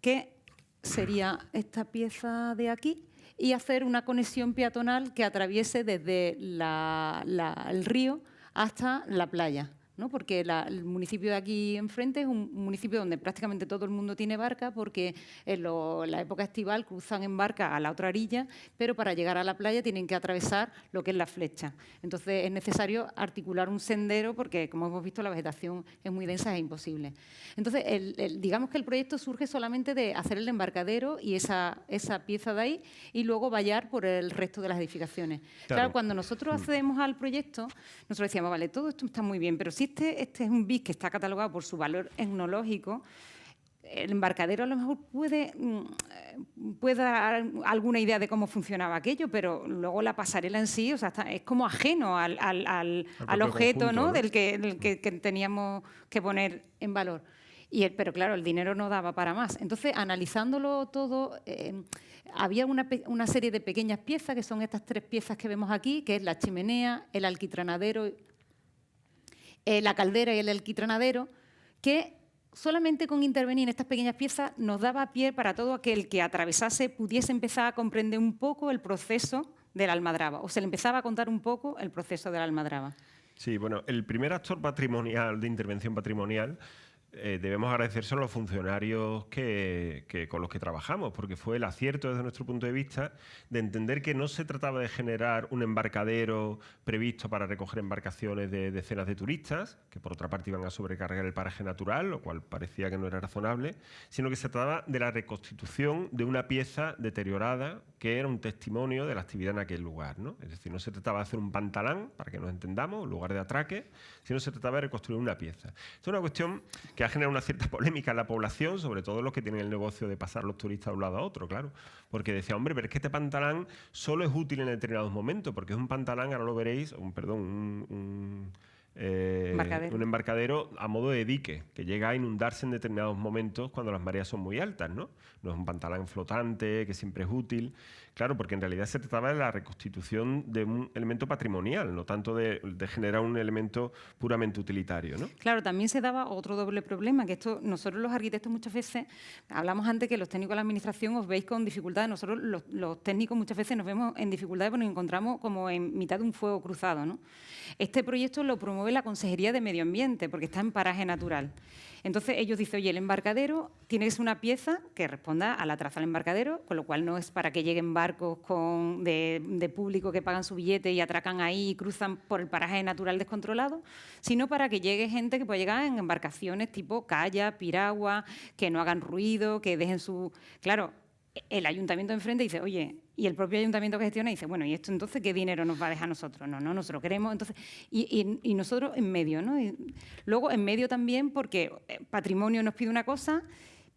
que sería esta pieza de aquí, y hacer una conexión peatonal que atraviese desde el río hasta la playa, ¿no? Porque el municipio de aquí enfrente es un municipio donde prácticamente todo el mundo tiene barca, porque en la época estival cruzan en barca a la otra orilla, pero para llegar a la playa tienen que atravesar lo que es la flecha. Entonces es necesario articular un sendero, porque como hemos visto la vegetación es muy densa, es imposible. Entonces digamos que el proyecto surge solamente de hacer el embarcadero y esa pieza de ahí, y luego vallar por el resto de las edificaciones. Claro, cuando nosotros accedemos al proyecto, nosotros decíamos, vale, todo esto está muy bien, pero si este es un BIC que está catalogado por su valor etnológico, el embarcadero a lo mejor puede dar alguna idea de cómo funcionaba aquello, pero luego la pasarela en sí, o sea, es como ajeno al objeto, conjunto, ¿no? Del que teníamos que poner en valor. Pero claro, el dinero no daba para más. Entonces, analizándolo todo, había una serie de pequeñas piezas, que son estas 3 piezas que vemos aquí, que es la chimenea, el alquitranadero, la caldera y el alquitranadero, que solamente con intervenir en estas pequeñas piezas nos daba pie para todo aquel que atravesase pudiese empezar a comprender un poco el proceso de la Almadraba, o se le empezaba a contar un poco el proceso de la Almadraba. Sí, bueno, el primer actor patrimonial de intervención patrimonial debemos agradecérselo a los funcionarios con los que trabajamos, porque fue el acierto desde nuestro punto de vista de entender que no se trataba de generar un embarcadero previsto para recoger embarcaciones de decenas de turistas, que por otra parte iban a sobrecargar el paraje natural, lo cual parecía que no era razonable, sino que se trataba de la reconstitución de una pieza deteriorada que era un testimonio de la actividad en aquel lugar, ¿no? Es decir, no se trataba de hacer un pantalán, para que nos entendamos, un lugar de atraque, sino se trataba de reconstruir una pieza. Esto es una cuestión que ha generado una cierta polémica en la población, sobre todo los que tienen el negocio de pasar los turistas de un lado a otro, claro. Porque decía, hombre, pero es que este pantalán solo es útil en determinados momentos, porque es un pantalán, ahora lo veréis, un embarcadero a modo de dique, que llega a inundarse en determinados momentos cuando las mareas son muy altas, ¿no? No es un pantalán flotante, que siempre es útil. Claro, porque en realidad se trataba de la reconstitución de un elemento patrimonial, no tanto de generar un elemento puramente utilitario, ¿no? Claro, también se daba otro doble problema, que esto nosotros los arquitectos muchas veces, hablamos antes que los técnicos de la administración os veis con dificultades, nosotros los técnicos muchas veces nos vemos en dificultades porque nos encontramos como en mitad de un fuego cruzado, ¿no? Este proyecto lo promueve la Consejería de Medio Ambiente porque está en paraje natural. Entonces ellos dicen, oye, el embarcadero tiene que ser una pieza que responda a la traza del embarcadero, con lo cual no es para que lleguen barcos de público que pagan su billete y atracan ahí y cruzan por el paraje natural descontrolado, sino para que llegue gente que pueda llegar en embarcaciones tipo kayak, piragua, que no hagan ruido, que dejen su... Claro, el ayuntamiento de enfrente dice, oye, y el propio ayuntamiento que gestiona dice, bueno, ¿y esto entonces qué dinero nos va a dejar a nosotros? No, nosotros queremos, entonces, y nosotros en medio, ¿no? Y luego en medio también porque patrimonio nos pide una cosa,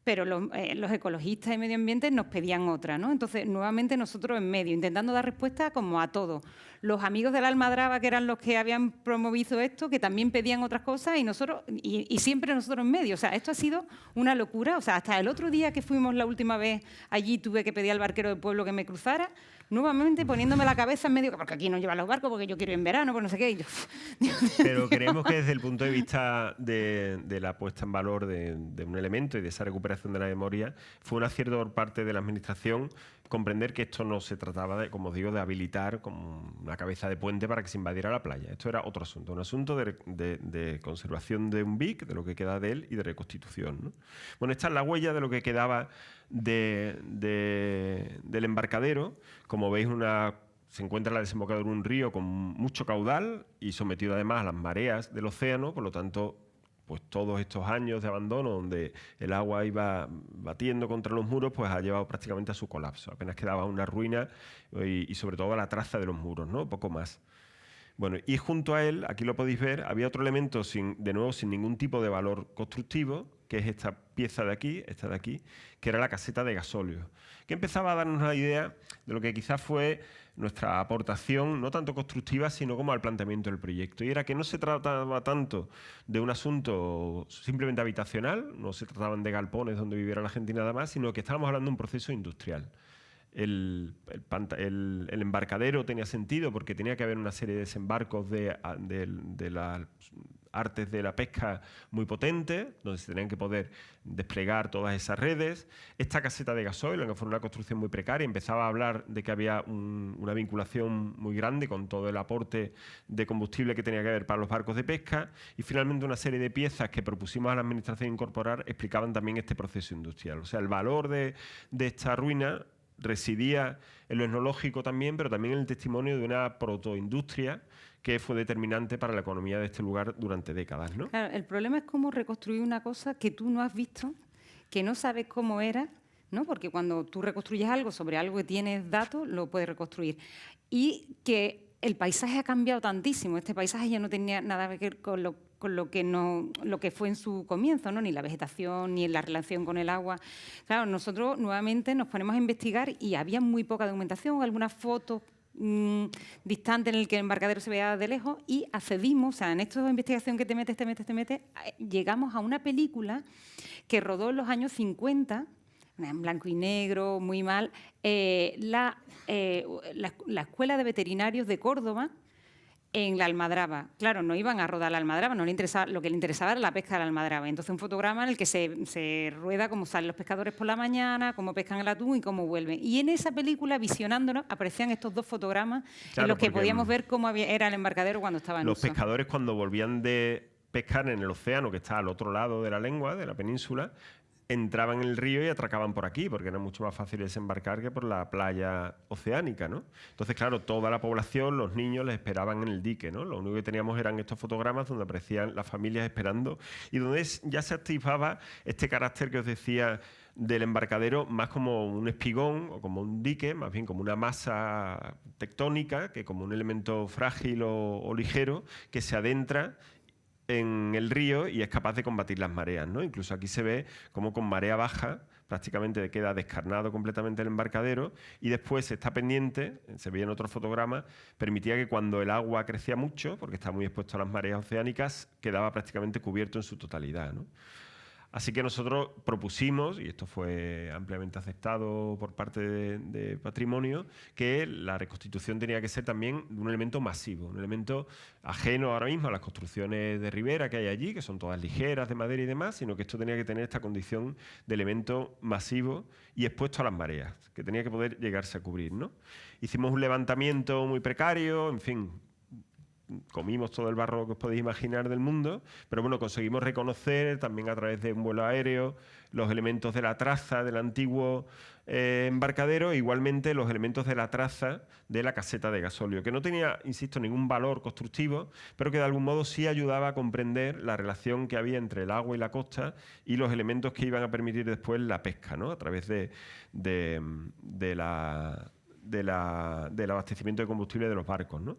pero los ecologistas y medio ambiente nos pedían otra, ¿no? Entonces, nuevamente nosotros en medio, intentando dar respuesta como a todo. Los amigos de la Almadraba, que eran los que habían promovido esto, que también pedían otras cosas, y nosotros y siempre nosotros en medio. O sea, esto ha sido una locura. O sea, hasta el otro día que fuimos la última vez allí, tuve que pedir al barquero del pueblo que me cruzara, nuevamente poniéndome la cabeza en medio, porque aquí no llevan los barcos, porque yo quiero ir en verano, pues no sé qué. Y yo, pero creemos que desde el punto de vista de la puesta en valor de un elemento y de esa recuperación de la memoria, fue un acierto por parte de la Administración comprender que esto no se trataba, de, como os digo, de habilitar como una cabeza de puente para que se invadiera la playa. Esto era otro asunto, un asunto de conservación de un BIC, de lo que queda de él, y de reconstitución, ¿no? Bueno, esta es la huella de lo que quedaba del embarcadero. Como veis, se encuentra la desembocadura de un río con mucho caudal y sometido además a las mareas del océano, por lo tanto, pues todos estos años de abandono donde el agua iba batiendo contra los muros, pues ha llevado prácticamente a su colapso. Apenas quedaba una ruina y sobre todo la traza de los muros, ¿no? Poco más. Bueno, y junto a él, aquí lo podéis ver, había otro elemento, de nuevo, sin ningún tipo de valor constructivo, que es esta pieza de aquí, esta de aquí, que era la caseta de gasóleo, que empezaba a darnos una idea de lo que quizás fue nuestra aportación, no tanto constructiva, sino como al planteamiento del proyecto. Y era que no se trataba tanto de un asunto simplemente habitacional, no se trataban de galpones donde viviera la gente y nada más, sino que estábamos hablando de un proceso industrial. El embarcadero tenía sentido porque tenía que haber una serie de desembarcos de las artes de la pesca muy potentes, donde se tenían que poder desplegar todas esas redes. Esta caseta de gasoil, aunque fue una construcción muy precaria, empezaba a hablar de que había una vinculación muy grande con todo el aporte de combustible que tenía que haber para los barcos de pesca, y finalmente una serie de piezas que propusimos a la Administración incorporar explicaban también este proceso industrial. O sea, el valor de esta ruina residía en lo etnológico también, pero también en el testimonio de una protoindustria que fue determinante para la economía de este lugar durante décadas, ¿no? Claro, el problema es cómo reconstruir una cosa que tú no has visto, que no sabes cómo era, ¿no? Porque cuando tú reconstruyes algo sobre algo que tienes datos, lo puedes reconstruir. Y que el paisaje ha cambiado tantísimo. Este paisaje ya no tenía nada que ver con lo que fue en su comienzo, ¿no? Ni la vegetación, ni en la relación con el agua. Claro, nosotros nuevamente nos ponemos a investigar y había muy poca documentación, algunas fotos distante en el que el embarcadero se veía de lejos, y accedimos, o sea, en esta investigación que te metes, llegamos a una película que rodó en los años 50, en blanco y negro, muy mal, la Escuela de Veterinarios de Córdoba, en la Almadraba. Claro, no iban a rodar la Almadraba, no le interesaba, lo que le interesaba era la pesca de la Almadraba. Entonces, un fotograma en el que se rueda cómo salen los pescadores por la mañana, cómo pescan el atún y cómo vuelven. Y en esa película, visionándonos, aparecían estos dos fotogramas, claro, en los que podíamos ver cómo era el embarcadero cuando estaba en los uso. Pescadores, cuando volvían de pescar en el océano, que está al otro lado de la lengua, de la península, entraban en el río y atracaban por aquí, porque era mucho más fácil desembarcar que por la playa oceánica, ¿no? Entonces, claro, toda la población, los niños, les esperaban en el dique, ¿no? Lo único que teníamos eran estos fotogramas donde aparecían las familias esperando y donde ya se activaba este carácter que os decía del embarcadero, más como un espigón o como un dique, más bien como una masa tectónica, que como un elemento frágil o ligero, que se adentra en el río y es capaz de combatir las mareas, ¿no? Incluso aquí se ve cómo con marea baja prácticamente queda descarnado completamente el embarcadero y después está pendiente, se veía en otro fotograma, permitía que cuando el agua crecía mucho, porque está muy expuesto a las mareas oceánicas, quedaba prácticamente cubierto en su totalidad, ¿no? Así que nosotros propusimos, y esto fue ampliamente aceptado por parte de Patrimonio, que la reconstitución tenía que ser también un elemento masivo, un elemento ajeno ahora mismo a las construcciones de ribera que hay allí, que son todas ligeras de madera y demás, sino que esto tenía que tener esta condición de elemento masivo y expuesto a las mareas, que tenía que poder llegarse a cubrir, ¿no? Hicimos un levantamiento muy precario, en fin, comimos todo el barro que os podéis imaginar del mundo, pero bueno, conseguimos reconocer también a través de un vuelo aéreo los elementos de la traza del antiguo embarcadero e igualmente los elementos de la traza de la caseta de gasóleo, que no tenía, insisto, ningún valor constructivo, pero que de algún modo sí ayudaba a comprender la relación que había entre el agua y la costa y los elementos que iban a permitir después la pesca, ¿no? A través del abastecimiento de combustible de los barcos, ¿no?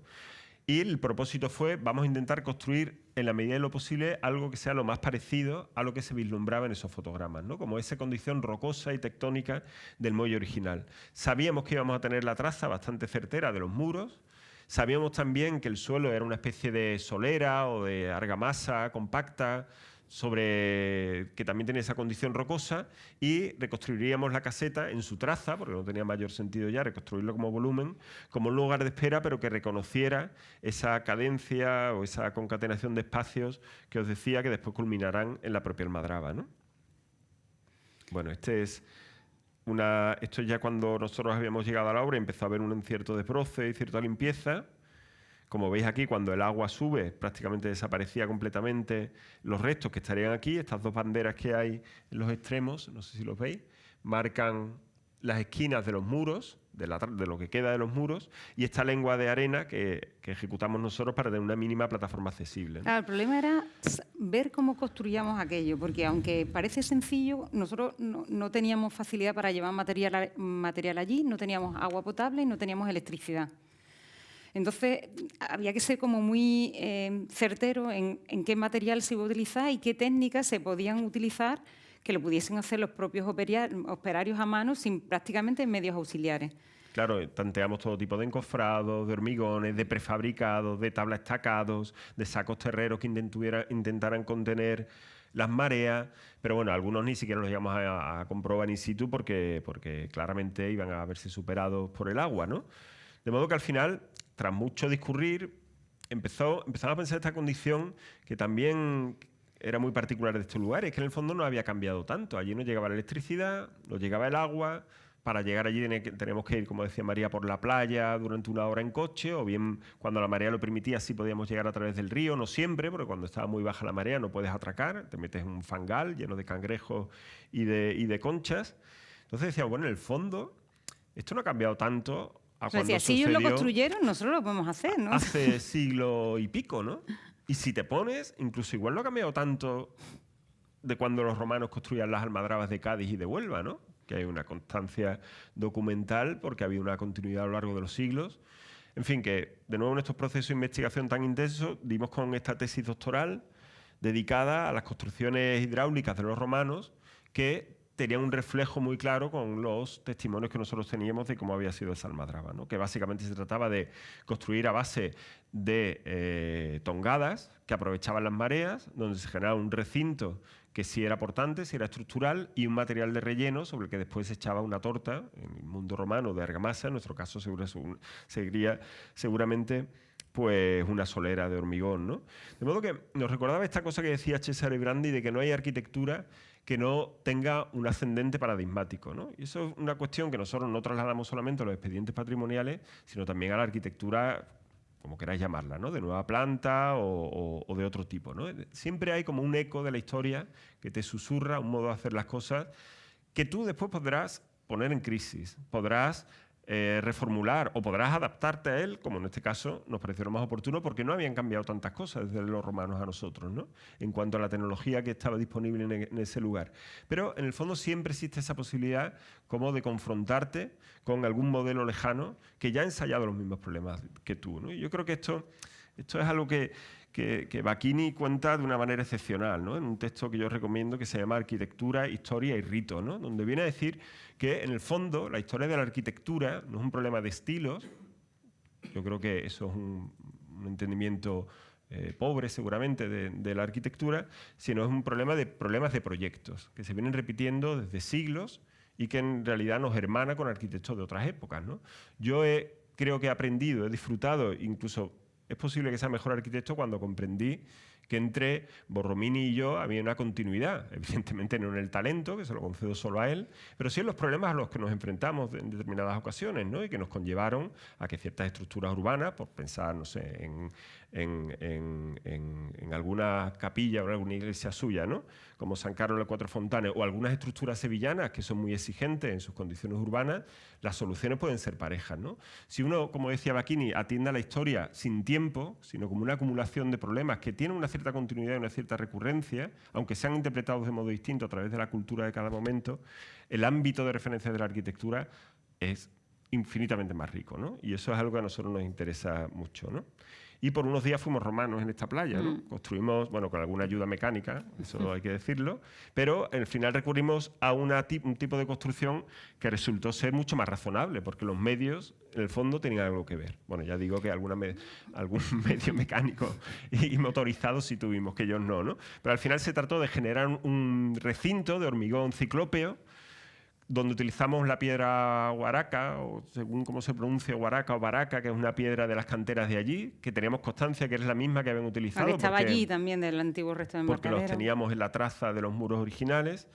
Y el propósito fue, vamos a intentar construir en la medida de lo posible algo que sea lo más parecido a lo que se vislumbraba en esos fotogramas, ¿no? Como esa condición rocosa y tectónica del muelle original. Sabíamos que íbamos a tener la traza bastante certera de los muros, sabíamos también que el suelo era una especie de solera o de argamasa compacta, que también tenía esa condición rocosa, y reconstruiríamos la caseta en su traza, porque no tenía mayor sentido ya reconstruirlo como volumen, como un lugar de espera, pero que reconociera esa cadencia o esa concatenación de espacios que os decía que después culminarán en la propia almadraba, ¿no? Bueno, esto es ya cuando nosotros habíamos llegado a la obra y empezó a haber un cierto desbroce y cierta limpieza. Como veis aquí, cuando el agua sube, prácticamente desaparecía completamente los restos que estarían aquí. Estas dos banderas que hay en los extremos, no sé si los veis, marcan las esquinas de los muros, de lo que queda de los muros, y esta lengua de arena que ejecutamos nosotros para tener una mínima plataforma accesible, ¿no? Claro, el problema era ver cómo construíamos aquello, porque aunque parece sencillo, nosotros no teníamos facilidad para llevar material allí, no teníamos agua potable y no teníamos electricidad. Entonces, había que ser como muy certero en qué material se iba a utilizar y qué técnicas se podían utilizar que lo pudiesen hacer los propios operarios a mano sin prácticamente medios auxiliares. Claro, tanteamos todo tipo de encofrados, de hormigones, de prefabricados, de tablas estacados, de sacos terreros que intentaran contener las mareas, pero bueno, algunos ni siquiera los llegamos a comprobar in situ porque claramente iban a verse superados por el agua, ¿no? De modo que al final, tras mucho discurrir, empezamos a pensar esta condición que también era muy particular de estos lugares, que en el fondo no había cambiado tanto. Allí no llegaba la electricidad, no llegaba el agua. Para llegar allí tenemos que ir, como decía María, por la playa durante una hora en coche, o bien cuando la marea lo permitía sí podíamos llegar a través del río, no siempre, porque cuando estaba muy baja la marea no puedes atracar, te metes en un fangal lleno de cangrejos y de conchas. Entonces decíamos, bueno, en el fondo esto no ha cambiado tanto a cuando decía, si ellos lo construyeron, nosotros lo podemos hacer, ¿no? Hace siglo y pico, ¿no? Y si te pones, incluso igual no ha cambiado tanto de cuando los romanos construían las almadrabas de Cádiz y de Huelva, ¿no? Que hay una constancia documental porque había una continuidad a lo largo de los siglos. En fin, que de nuevo en estos procesos de investigación tan intensos dimos con esta tesis doctoral dedicada a las construcciones hidráulicas de los romanos que tenían un reflejo muy claro con los testimonios que nosotros teníamos de cómo había sido esa almadraba, ¿no? Que básicamente se trataba de construir a base de tongadas que aprovechaban las mareas, donde se generaba un recinto que sí era portante, sí era estructural, y un material de relleno sobre el que después se echaba una torta, en el mundo romano de argamasa, en nuestro caso seguiría seguramente pues una solera de hormigón, ¿no? De modo que nos recordaba esta cosa que decía Cesare Brandi de que no hay arquitectura que no tenga un ascendente paradigmático, ¿no? Y eso es una cuestión que nosotros no trasladamos solamente a los expedientes patrimoniales, sino también a la arquitectura como queráis llamarla, ¿no? De nueva planta o de otro tipo, ¿no? Siempre hay como un eco de la historia que te susurra un modo de hacer las cosas que tú después podrás poner en crisis, podrás reformular o podrás adaptarte a él, como en este caso nos pareció lo más oportuno, porque no habían cambiado tantas cosas desde los romanos a nosotros, ¿no? En cuanto a la tecnología que estaba disponible en ese lugar. Pero en el fondo siempre existe esa posibilidad como de confrontarte con algún modelo lejano que ya ha ensayado los mismos problemas que tú, ¿no? Y yo creo que esto es algo que Bacchini cuenta de una manera excepcional, ¿no? En un texto que yo recomiendo que se llama Arquitectura, Historia y Rito, ¿no? Donde viene a decir que en el fondo la historia de la arquitectura no es un problema de estilos. Yo creo que eso es un entendimiento pobre seguramente de la arquitectura, sino es un problema de problemas de proyectos que se vienen repitiendo desde siglos y que en realidad nos hermana con arquitectos de otras épocas, ¿no? Yo creo que he aprendido, he disfrutado, incluso es posible que sea mejor arquitecto cuando comprendí que entre Borromini y yo había una continuidad. Evidentemente no en el talento, que se lo concedo solo a él, pero sí en los problemas a los que nos enfrentamos en determinadas ocasiones, ¿no? Y que nos conllevaron a que ciertas estructuras urbanas, por pensar, no sé, en alguna capilla o alguna iglesia suya, ¿no? Como San Carlos de Cuatro Fontanes, o algunas estructuras sevillanas que son muy exigentes en sus condiciones urbanas, las soluciones pueden ser parejas, ¿no? Si uno, como decía Bacchini, atiende a la historia sin tiempo, sino como una acumulación de problemas que tienen una cierta continuidad y una cierta recurrencia, aunque sean interpretados de modo distinto a través de la cultura de cada momento, el ámbito de referencia de la arquitectura es infinitamente más rico, ¿no? Y eso es algo que a nosotros nos interesa mucho, ¿no? Y por unos días fuimos romanos en esta playa, ¿no? Construimos, bueno, con alguna ayuda mecánica, eso hay que decirlo, pero al final recurrimos a un tipo de construcción que resultó ser mucho más razonable, porque los medios, en el fondo, tenían algo que ver. Bueno, ya digo que algún medio mecánico y motorizado sí tuvimos, que ellos no, ¿no? Pero al final se trató de generar un recinto de hormigón ciclópeo, donde utilizamos la piedra huaraca, o según cómo se pronuncia, huaraca o baraca, que es una piedra de las canteras de allí, que teníamos constancia que es la misma que habían utilizado. Estaba allí también del antiguo resto de embarcadero. Porque los teníamos en la traza de los muros originales.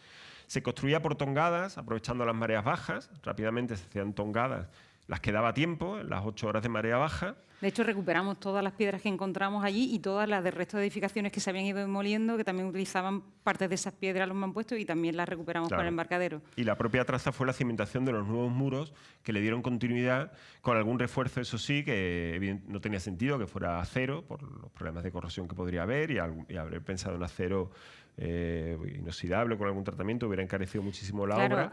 Se construía por tongadas, aprovechando las mareas bajas. Rápidamente se hacían tongadas, las que daba tiempo, en las 8 horas de marea baja. De hecho, recuperamos todas las piedras que encontramos allí y todas las del resto de edificaciones que se habían ido demoliendo, que también utilizaban partes de esas piedras, los mampuestos, y también las recuperamos para el embarcadero. Y la propia traza fue la cimentación de los nuevos muros que le dieron continuidad con algún refuerzo, eso sí, que no tenía sentido que fuera acero, por los problemas de corrosión que podría haber, y haber pensado en acero inoxidable con algún tratamiento hubiera encarecido muchísimo la obra,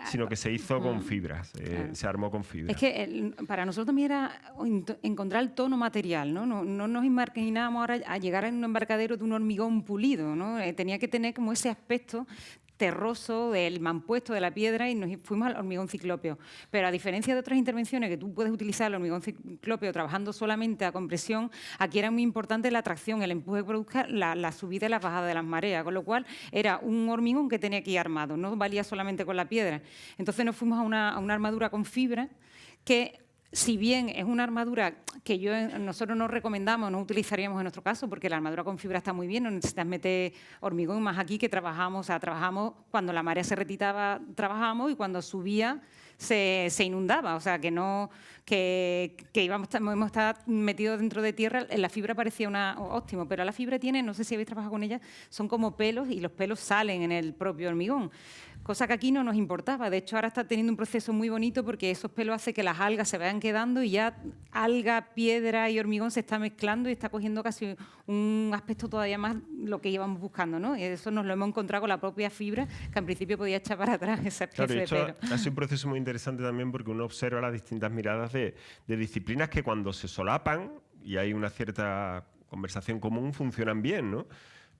sino que se hizo con fibras, se armó con fibras. Es que para nosotros también era encontrar el tono material, ¿no? No nos imaginábamos ahora a llegar a un embarcadero de un hormigón pulido, ¿no? Tenía que tener como ese aspecto terroso del mampuesto de la piedra y nos fuimos al hormigón ciclópeo. Pero a diferencia de otras intervenciones que tú puedes utilizar el hormigón ciclópeo trabajando solamente a compresión, aquí era muy importante la tracción, el empuje que produzca la subida y la bajada de las mareas, con lo cual era un hormigón que tenía que ir armado, no valía solamente con la piedra. Entonces nos fuimos a una armadura con fibra que, si bien es una armadura que nosotros no recomendamos, no utilizaríamos en nuestro caso, porque la armadura con fibra está muy bien, no necesitas meter hormigón, más aquí que trabajamos cuando la marea se retiraba, trabajamos, y cuando subía se inundaba, o sea que hemos estado metidos dentro de tierra. La fibra parecía óptimo, pero la fibra tiene, no sé si habéis trabajado con ella, son como pelos y los pelos salen en el propio hormigón. Cosa que aquí no nos importaba. De hecho, ahora está teniendo un proceso muy bonito porque esos pelos hacen que las algas se vayan quedando y ya alga, piedra y hormigón se está mezclando y está cogiendo casi un aspecto todavía más lo que íbamos buscando, ¿no? Y eso nos lo hemos encontrado con la propia fibra, que en principio podía echar para atrás esa especie de pelo. Ha sido un proceso muy interesante también porque uno observa las distintas miradas de disciplinas que cuando se solapan y hay una cierta conversación común funcionan bien, ¿no?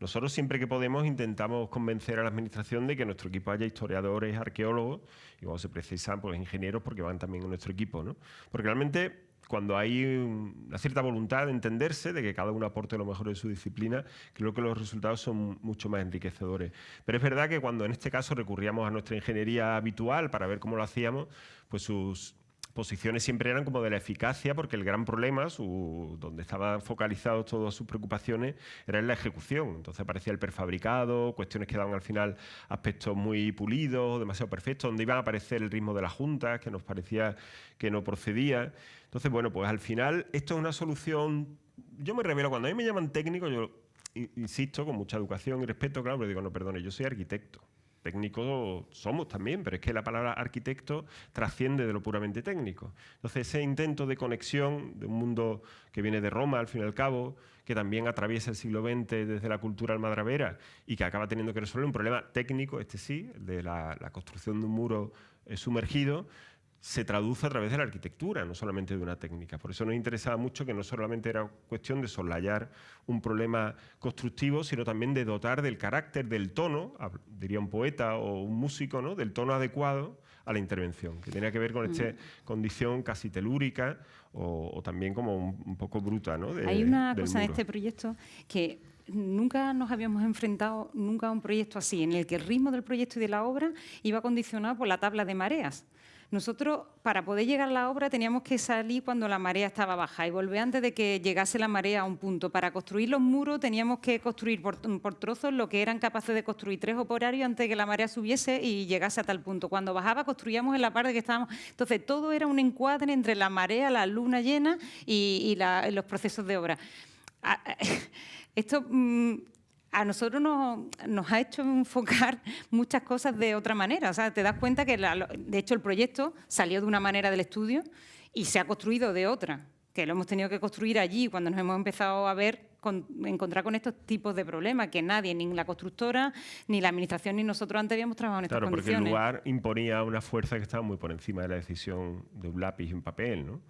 Nosotros siempre que podemos intentamos convencer a la administración de que en nuestro equipo haya historiadores, arqueólogos, y cuando se precisan, pues ingenieros, porque van también en nuestro equipo, ¿no? Porque realmente cuando hay una cierta voluntad de entenderse, de que cada uno aporte lo mejor de su disciplina, creo que los resultados son mucho más enriquecedores. Pero es verdad que cuando en este caso recurríamos a nuestra ingeniería habitual para ver cómo lo hacíamos, pues sus posiciones siempre eran como de la eficacia, porque el gran problema, donde estaban focalizados todas sus preocupaciones, era en la ejecución. Entonces aparecía el prefabricado, cuestiones que daban al final aspectos muy pulidos, demasiado perfectos, donde iban a aparecer el ritmo de las juntas, que nos parecía que no procedía. Entonces, bueno, pues al final esto es una solución. Yo me revelo, cuando a mí me llaman técnico, yo insisto con mucha educación y respeto, claro, pero digo, no, perdone, yo soy arquitecto. Técnicos somos también, pero es que la palabra arquitecto trasciende de lo puramente técnico. Entonces, ese intento de conexión de un mundo que viene de Roma, al fin y al cabo, que también atraviesa el siglo XX desde la cultura almadravera y que acaba teniendo que resolver un problema técnico, este sí, el de la construcción de un muro sumergido, se traduce a través de la arquitectura, no solamente de una técnica. Por eso nos interesaba mucho que no solamente era cuestión de soslayar un problema constructivo, sino también de dotar del carácter, del tono, diría un poeta o un músico, ¿no?, del tono adecuado a la intervención, que tenía que ver con esta condición casi telúrica o también como un poco bruta, ¿no? Hay una cosa en este proyecto que nunca nos habíamos enfrentado nunca a un proyecto así, en el que el ritmo del proyecto y de la obra iba condicionado por la tabla de mareas. Nosotros, para poder llegar a la obra, teníamos que salir cuando la marea estaba baja y volver antes de que llegase la marea a un punto. Para construir los muros teníamos que construir por trozos lo que eran capaces de construir 3 operarios antes de que la marea subiese y llegase a tal punto. Cuando bajaba, construíamos en la parte que estábamos. Entonces, todo era un encuadre entre la marea, la luna llena y los procesos de obra. Esto a nosotros nos ha hecho enfocar muchas cosas de otra manera. O sea, te das cuenta que, de hecho, el proyecto salió de una manera del estudio y se ha construido de otra, que lo hemos tenido que construir allí cuando nos hemos empezado a encontrar con estos tipos de problemas, que nadie, ni la constructora, ni la administración, ni nosotros antes habíamos trabajado en estas condiciones. Claro, porque el lugar imponía una fuerza que estaba muy por encima de la decisión de un lápiz y un papel, ¿no?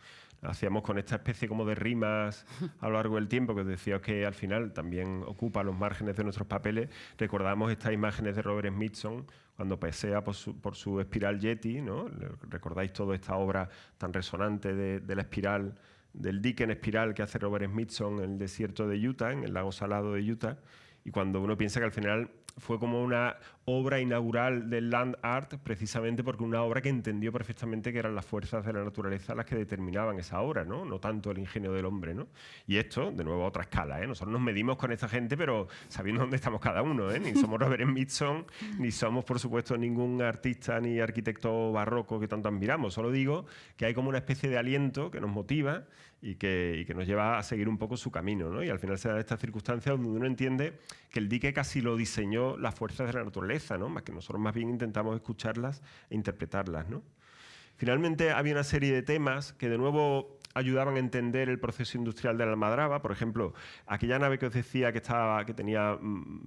Hacíamos con esta especie como de rimas a lo largo del tiempo, que os decía que al final también ocupa los márgenes de nuestros papeles. Recordamos estas imágenes de Robert Smithson cuando pasea por su espiral Yeti, ¿no? Recordáis toda esta obra tan resonante de la espiral, del dique en espiral que hace Robert Smithson en el desierto de Utah, en el lago salado de Utah. Y cuando uno piensa que al final fue como una obra inaugural del land art, precisamente porque una obra que entendió perfectamente que eran las fuerzas de la naturaleza las que determinaban esa obra, ¿no? No tanto el ingenio del hombre, ¿no? Y esto, de nuevo, a otra escala, ¿eh? Nosotros nos medimos con esta gente, pero sabiendo dónde estamos cada uno, ¿eh? Ni somos Robert Smithson, ni somos, por supuesto, ningún artista ni arquitecto barroco que tanto admiramos. Solo digo que hay como una especie de aliento que nos motiva y que nos lleva a seguir un poco su camino, ¿no? Y al final se da esta circunstancia donde uno entiende que el dique casi lo diseñó las fuerzas de la naturaleza, ¿no? Más que nosotros más bien intentamos escucharlas e interpretarlas, ¿no? Finalmente había una serie de temas que de nuevo ayudaban a entender el proceso industrial de la almadraba. Por ejemplo, aquella nave que os decía que tenía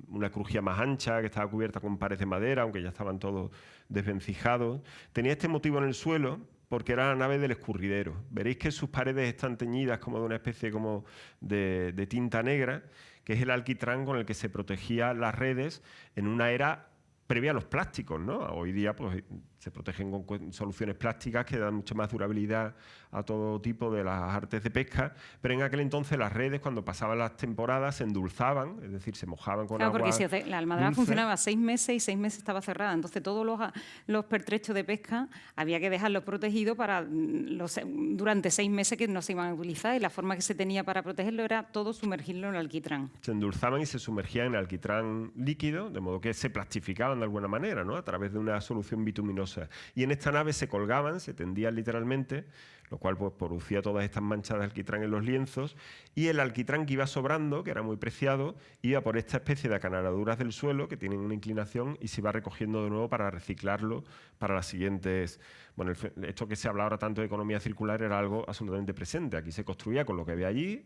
una crujía más ancha, que estaba cubierta con paredes de madera, aunque ya estaban todos desvencijados, tenía este motivo en el suelo porque era la nave del escurridero. Veréis que sus paredes están teñidas como de una especie como de tinta negra, que es el alquitrán con el que se protegía las redes en una era previa a los plásticos, ¿no? Hoy día pues, se protegen con soluciones plásticas que dan mucha más durabilidad a todo tipo de las artes de pesca, pero en aquel entonces las redes, cuando pasaban las temporadas, se endulzaban, es decir, se mojaban con agua. Claro, porque si la almadraba funcionaba 6 meses y 6 meses estaba cerrada, entonces todos los pertrechos de pesca había que dejarlos protegidos durante 6 meses que no se iban a utilizar, y la forma que se tenía para protegerlo era todo sumergirlo en el alquitrán. Se endulzaban y se sumergían en el alquitrán líquido, de modo que se plastificaban de alguna manera, ¿no? A través de una solución bituminosa. Y en esta nave se colgaban, se tendían literalmente, lo cual pues, producía todas estas manchas de alquitrán en los lienzos, y el alquitrán que iba sobrando, que era muy preciado, iba por esta especie de acanaladuras del suelo que tienen una inclinación y se iba recogiendo de nuevo para reciclarlo para las siguientes. Bueno, esto que se habla ahora tanto de economía circular era algo absolutamente presente. Aquí se construía con lo que había allí,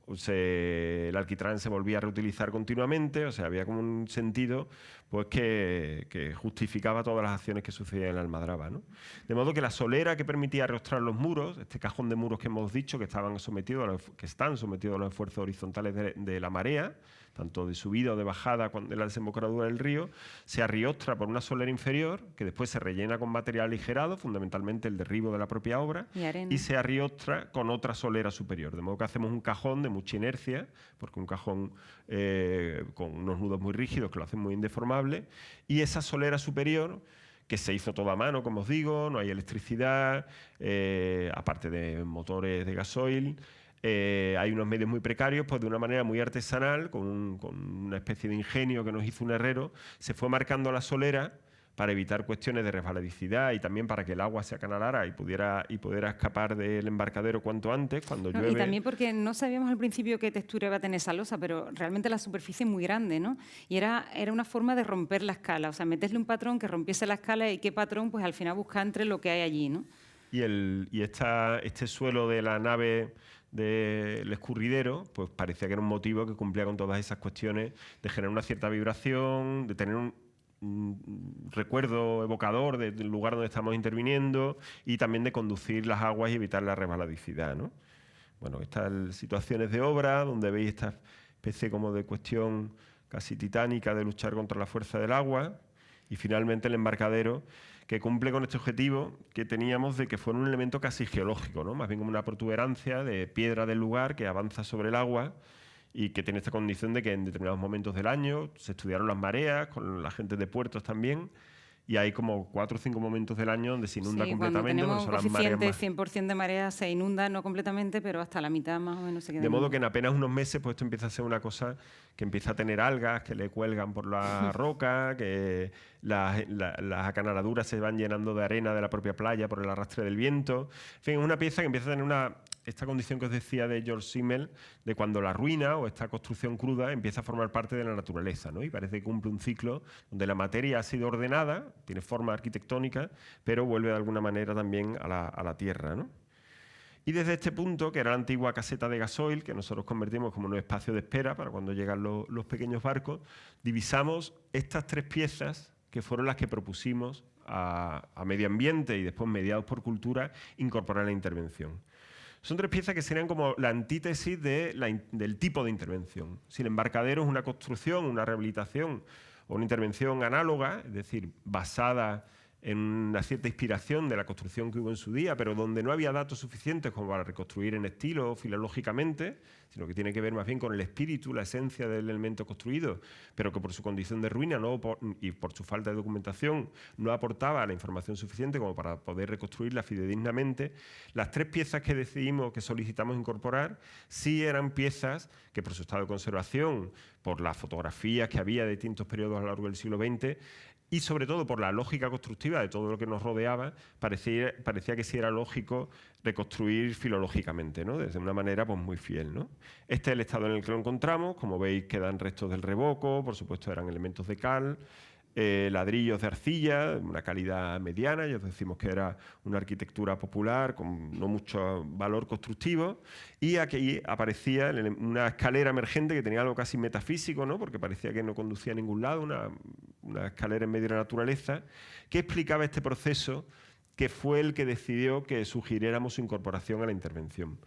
el alquitrán se volvía a reutilizar continuamente, o sea, había como un sentido pues, que justificaba todas las acciones que sucedían en la almadraba, ¿no? De modo que la solera que permitía arrostrar los muros, este cajón de muros que hemos dicho que están sometidos a los esfuerzos horizontales de la marea, tanto de subida o de bajada de la desembocadura del río, se arriostra por una solera inferior que después se rellena con material aligerado, fundamentalmente el derribo de la propia obra, y se arriostra con otra solera superior. De modo que hacemos un cajón de mucha inercia, porque un cajón con unos nudos muy rígidos que lo hacen muy indeformable, y esa solera superior que se hizo todo a mano, como os digo, no hay electricidad, aparte de motores de gasoil. Hay unos medios muy precarios, pues de una manera muy artesanal, con una especie de ingenio que nos hizo un herrero, se fue marcando la solera para evitar cuestiones de resbaladicidad y también para que el agua se acanalara y pudiera escapar del embarcadero cuanto antes, cuando llueve. Y también porque no sabíamos al principio qué textura iba a tener esa losa, pero realmente la superficie es muy grande, ¿no? Y era una forma de romper la escala, o sea, meterle un patrón que rompiese la escala y qué patrón, pues al final buscar entre lo que hay allí, ¿no? Y este suelo de la nave del escurridero, pues parecía que era un motivo que cumplía con todas esas cuestiones de generar una cierta vibración, de tener un recuerdo evocador del lugar donde estamos interviniendo y también de conducir las aguas y evitar la resbaladicidad, ¿no? Bueno, estas situaciones de obra donde veis esta especie como de cuestión casi titánica de luchar contra la fuerza del agua y finalmente el embarcadero que cumple con este objetivo que teníamos de que fuera un elemento casi geológico, ¿no? Más bien como una protuberancia de piedra del lugar que avanza sobre el agua y que tiene esta condición de que en determinados momentos del año se estudiaron las mareas, con la gente de puertos también, y hay como 4 o 5 momentos del año donde se inunda completamente. Cuando tenemos coeficiente 100% de marea se inunda, no completamente, pero hasta la mitad más o menos se queda. De modo que en apenas unos meses pues esto empieza a ser una cosa que empieza a tener algas que le cuelgan por la roca, que las acanaladuras se van llenando de arena de la propia playa por el arrastre del viento. En fin, es una pieza que empieza a tener esta condición que os decía de George Simmel, de cuando la ruina o esta construcción cruda empieza a formar parte de la naturaleza, ¿no? Y parece que cumple un ciclo donde la materia ha sido ordenada, tiene forma arquitectónica, pero vuelve de alguna manera también a la tierra, ¿no? Y desde este punto, que era la antigua caseta de gasoil, que nosotros convertimos como un espacio de espera para cuando llegan los pequeños barcos, divisamos estas 3 piezas que fueron las que propusimos a Medio Ambiente y después, mediados por Cultura, incorporar en la intervención. Son 3 piezas que serían como la antítesis del tipo de intervención. Si el embarcadero es una construcción, una rehabilitación o una intervención análoga, es decir, basada en una cierta inspiración de la construcción que hubo en su día, pero donde no había datos suficientes como para reconstruir en estilo filológicamente, sino que tiene que ver más bien con el espíritu, la esencia del elemento construido, pero que por su condición de ruina y por su falta de documentación no aportaba la información suficiente como para poder reconstruirla fidedignamente. Las 3 piezas que decidimos, que solicitamos incorporar, sí eran piezas que por su estado de conservación, por las fotografías que había de distintos periodos a lo largo del siglo XX, y sobre todo por la lógica constructiva de todo lo que nos rodeaba, parecía que sí era lógico reconstruir filológicamente, ¿no? Desde una manera pues, muy fiel, ¿no? Este es el estado en el que lo encontramos. Como veis, quedan restos del revoco, por supuesto eran elementos de cal, ladrillos de arcilla, una calidad mediana, ya os decimos que era una arquitectura popular con no mucho valor constructivo, y aquí aparecía una escalera emergente que tenía algo casi metafísico, ¿no? Porque parecía que no conducía a ningún lado, una escalera en medio de la naturaleza, que explicaba este proceso que fue el que decidió que sugiriéramos su incorporación a la intervención.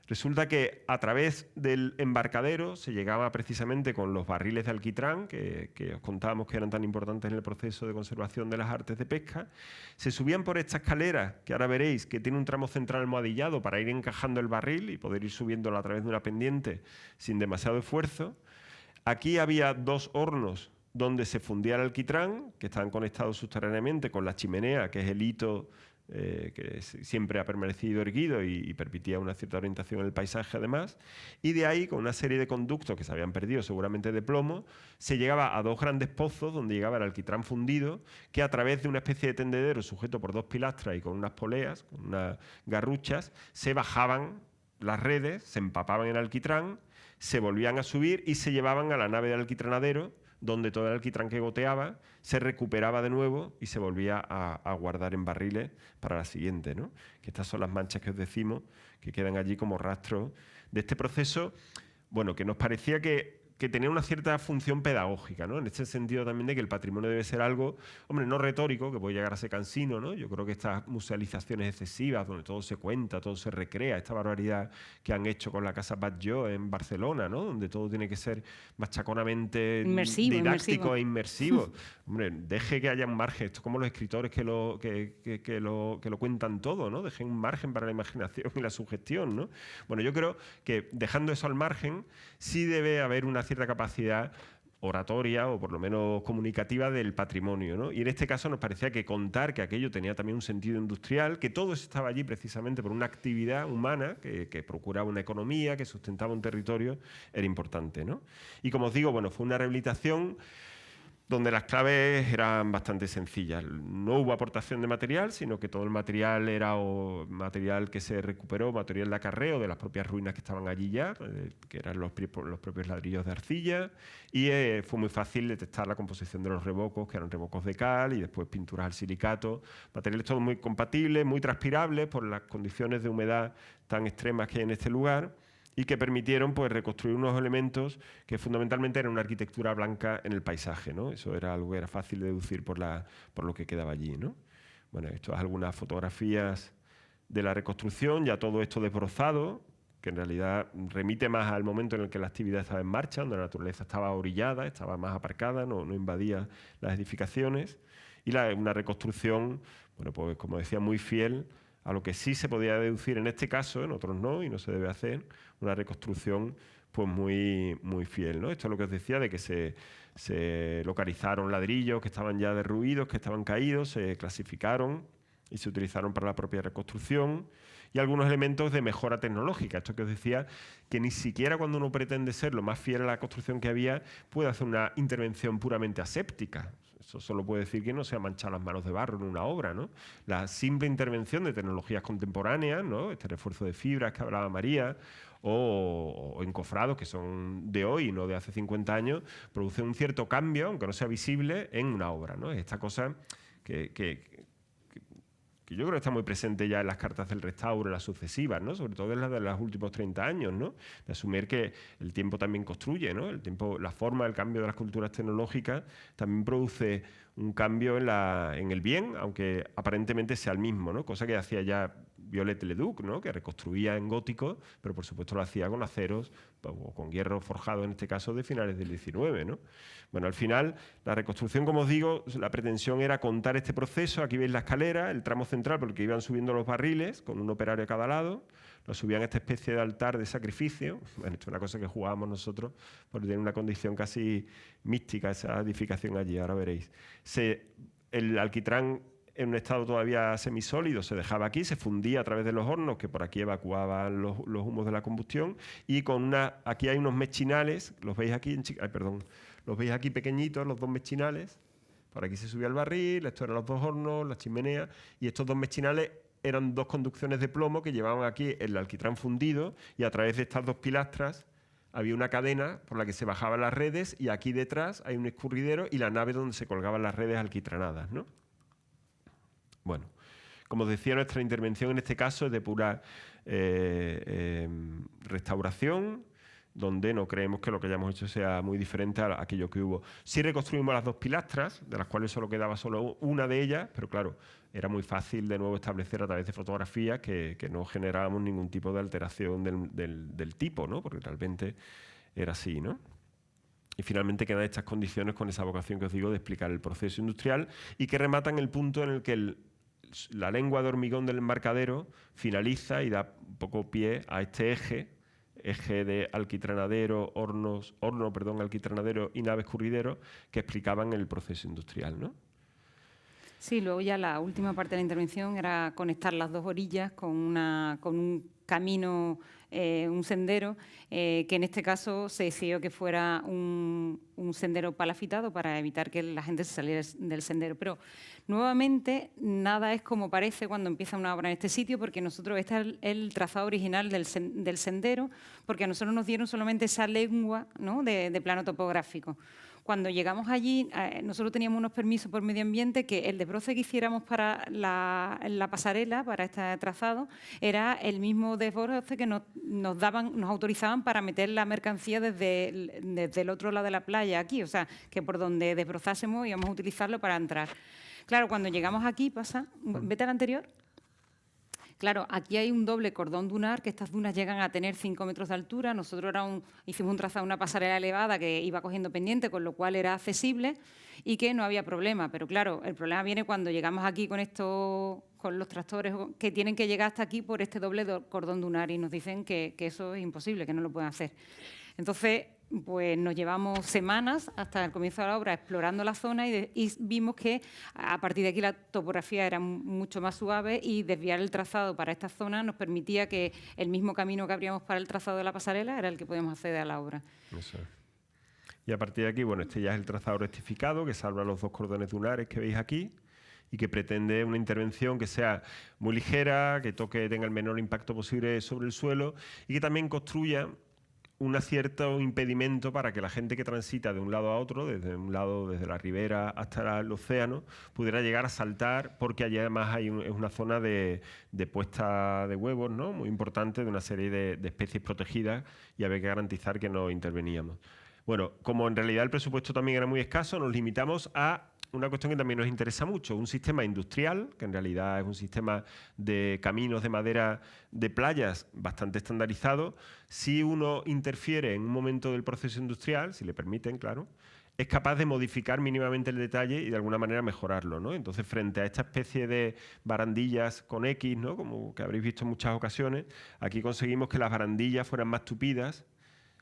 Resulta que a través del embarcadero se llegaba precisamente con los barriles de alquitrán, que os contábamos que eran tan importantes en el proceso de conservación de las artes de pesca. Se subían por esta escalera, que ahora veréis que tiene un tramo central almohadillado para ir encajando el barril y poder ir subiéndolo a través de una pendiente sin demasiado esfuerzo. Aquí había 2 hornos donde se fundía el alquitrán, que estaban conectados subterráneamente con la chimenea, que es el hito que siempre ha permanecido erguido y permitía una cierta orientación en el paisaje además, y de ahí, con una serie de conductos que se habían perdido seguramente de plomo, se llegaba a 2 grandes pozos donde llegaba el alquitrán fundido, que a través de una especie de tendedero sujeto por 2 pilastras y con unas poleas, con unas garruchas, se bajaban las redes, se empapaban en alquitrán, se volvían a subir y se llevaban a la nave del alquitranadero, donde todo el alquitrán que goteaba se recuperaba de nuevo y se volvía a guardar en barriles para la siguiente, ¿no? Que estas son las manchas que os decimos, que quedan allí como rastro de este proceso, bueno, que nos parecía que tenía una cierta función pedagógica, ¿no? En este sentido también de que el patrimonio debe ser algo, hombre, no retórico, que puede llegar a ser cansino, ¿no? Yo creo que estas musealizaciones excesivas, donde todo se cuenta, todo se recrea, esta barbaridad que han hecho con la Casa Batlló en Barcelona, ¿no? Donde todo tiene que ser machaconamente didáctico e inmersivo. Hombre, deje que haya un margen. Esto es como los escritores que lo cuentan todo, ¿no? Dejen un margen para la imaginación y la sugestión, ¿no? Bueno, yo creo que dejando eso al margen, sí debe haber una cierta capacidad oratoria o por lo menos comunicativa del patrimonio, ¿no? Y en este caso nos parecía que contar que aquello tenía también un sentido industrial, que todo eso estaba allí precisamente por una actividad humana que procuraba una economía, que sustentaba un territorio, era importante, ¿no? Y como os digo, bueno, fue una rehabilitación donde las claves eran bastante sencillas. No hubo aportación de material, sino que todo el material era material que se recuperó, material de acarreo de las propias ruinas que estaban allí ya, que eran los propios ladrillos de arcilla, y fue muy fácil detectar la composición de los revocos, que eran revocos de cal y después pinturas al silicato. Materiales todos muy compatibles, muy transpirables por las condiciones de humedad tan extremas que hay en este lugar, y que permitieron pues, reconstruir unos elementos que fundamentalmente eran una arquitectura blanca en el paisaje, ¿no? Eso era algo que era fácil de deducir por lo que quedaba allí, ¿no? Bueno, esto es algunas fotografías de la reconstrucción, ya todo esto desbrozado, que en realidad remite más al momento en el que la actividad estaba en marcha, donde la naturaleza estaba orillada, estaba más aparcada, no invadía las edificaciones, y una reconstrucción, bueno, pues como decía, muy fiel a lo que sí se podía deducir en este caso, en otros no, y no se debe hacer, una reconstrucción pues muy fiel, ¿no? Esto es lo que os decía, de que se localizaron ladrillos que estaban ya derruidos, que estaban caídos, se clasificaron y se utilizaron para la propia reconstrucción, y algunos elementos de mejora tecnológica. Esto que os decía, que ni siquiera cuando uno pretende ser lo más fiel a la construcción que había, puede hacer una intervención puramente aséptica. Eso solo puede decir que no se han manchado las manos de barro en una obra, ¿no? La simple intervención de tecnologías contemporáneas, ¿no? Este refuerzo de fibras que hablaba María, o encofrados, que son de hoy, no de hace 50 años, produce un cierto cambio, aunque no sea visible, en una obra, ¿no? Es esta cosa que yo creo que está muy presente ya en las cartas del restauro, las sucesivas, ¿no? Sobre todo en las de los últimos 30 años, ¿no? De asumir que el tiempo también construye, ¿no? El tiempo, la forma, el cambio de las culturas tecnológicas también produce un cambio en el bien, aunque aparentemente sea el mismo, ¿no? Cosa que hacía ya Viollet Leduc, ¿no? Que reconstruía en gótico, pero por supuesto lo hacía con aceros o con hierro forjado, en este caso de finales del 19, ¿no? Bueno, al final, la reconstrucción, como os digo, la pretensión era contar este proceso. Aquí veis la escalera, el tramo central por el que iban subiendo los barriles, con un operario a cada lado. Lo subían a esta especie de altar de sacrificio. Bueno, esto es una cosa que jugábamos nosotros, porque tiene una condición casi mística esa edificación allí, ahora veréis. El alquitrán en un estado todavía semisólido se dejaba aquí, se fundía a través de los hornos que por aquí evacuaban los humos de la combustión, y aquí hay unos mechinales, los veis aquí, los veis aquí pequeñitos, los dos mechinales. Por aquí se subía el barril, estos eran los dos hornos, la chimenea, y estos dos mechinales eran dos conducciones de plomo que llevaban aquí el alquitrán fundido, y a través de estas dos pilastras había una cadena por la que se bajaban las redes, y aquí detrás hay un escurridero y la nave donde se colgaban las redes alquitranadas, ¿no? Bueno, como os decía, nuestra intervención en este caso es de pura restauración, donde no creemos que lo que hayamos hecho sea muy diferente a aquello que hubo. Sí reconstruimos las dos pilastras, de las cuales solo quedaba solo una de ellas, pero claro, era muy fácil de nuevo establecer a través de fotografías que no generábamos ningún tipo de alteración del tipo, ¿no? Porque realmente era así, ¿no? Y finalmente quedan estas condiciones con esa vocación que os digo de explicar el proceso industrial, y que rematan el punto en el que la lengua de hormigón del embarcadero finaliza y da un poco pie a este eje de alquitranadero, alquitranadero y nave escurridero que explicaban el proceso industrial, ¿no? Sí, luego ya la última parte de la intervención era conectar las dos orillas con un camino, un sendero, que en este caso se decidió que fuera un sendero palafitado para evitar que la gente se saliera del sendero. Pero nuevamente nada es como parece cuando empieza una obra en este sitio, porque nosotros, este es el trazado original del sendero, porque a nosotros nos dieron solamente esa lengua, ¿no?, de plano topográfico. Cuando llegamos allí, nosotros teníamos unos permisos por medio ambiente que el desbroce que hiciéramos para la pasarela, para este trazado, era el mismo desbroce que nos autorizaban para meter la mercancía desde el otro lado de la playa, aquí. O sea, que por donde desbrozásemos íbamos a utilizarlo para entrar. Claro, cuando llegamos aquí pasa... Vete al anterior. Claro, aquí hay un doble cordón dunar, que estas dunas llegan a tener 5 metros de altura. Nosotros hicimos un trazado, una pasarela elevada que iba cogiendo pendiente, con lo cual era accesible y que no había problema. Pero claro, el problema viene cuando llegamos aquí con los tractores que tienen que llegar hasta aquí por este doble cordón dunar, y nos dicen que eso es imposible, que no lo pueden hacer. Entonces, pues nos llevamos semanas hasta el comienzo de la obra explorando la zona y vimos que a partir de aquí la topografía era mucho más suave y desviar el trazado para esta zona nos permitía que el mismo camino que abríamos para el trazado de la pasarela era el que podíamos acceder a la obra. Eso es. Y a partir de aquí, bueno, este ya es el trazado rectificado que salva los 2 cordones dunares que veis aquí y que pretende una intervención que sea muy ligera, que tenga el menor impacto posible sobre el suelo y que también construya un cierto impedimento para que la gente que transita de un lado a otro, desde la ribera hasta el océano, pudiera llegar a saltar, porque allí además es una zona de puesta de huevos, ¿no?, muy importante, de una serie de especies protegidas, y había que garantizar que no interveníamos. Bueno, como en realidad el presupuesto también era muy escaso, nos limitamos a una cuestión que también nos interesa mucho, un sistema industrial, que en realidad es un sistema de caminos de madera de playas bastante estandarizado. Si uno interfiere en un momento del proceso industrial, si le permiten, claro, es capaz de modificar mínimamente el detalle y de alguna manera mejorarlo, ¿no? Entonces, frente a esta especie de barandillas con X, ¿no?, como que habréis visto en muchas ocasiones, aquí conseguimos que las barandillas fueran más tupidas,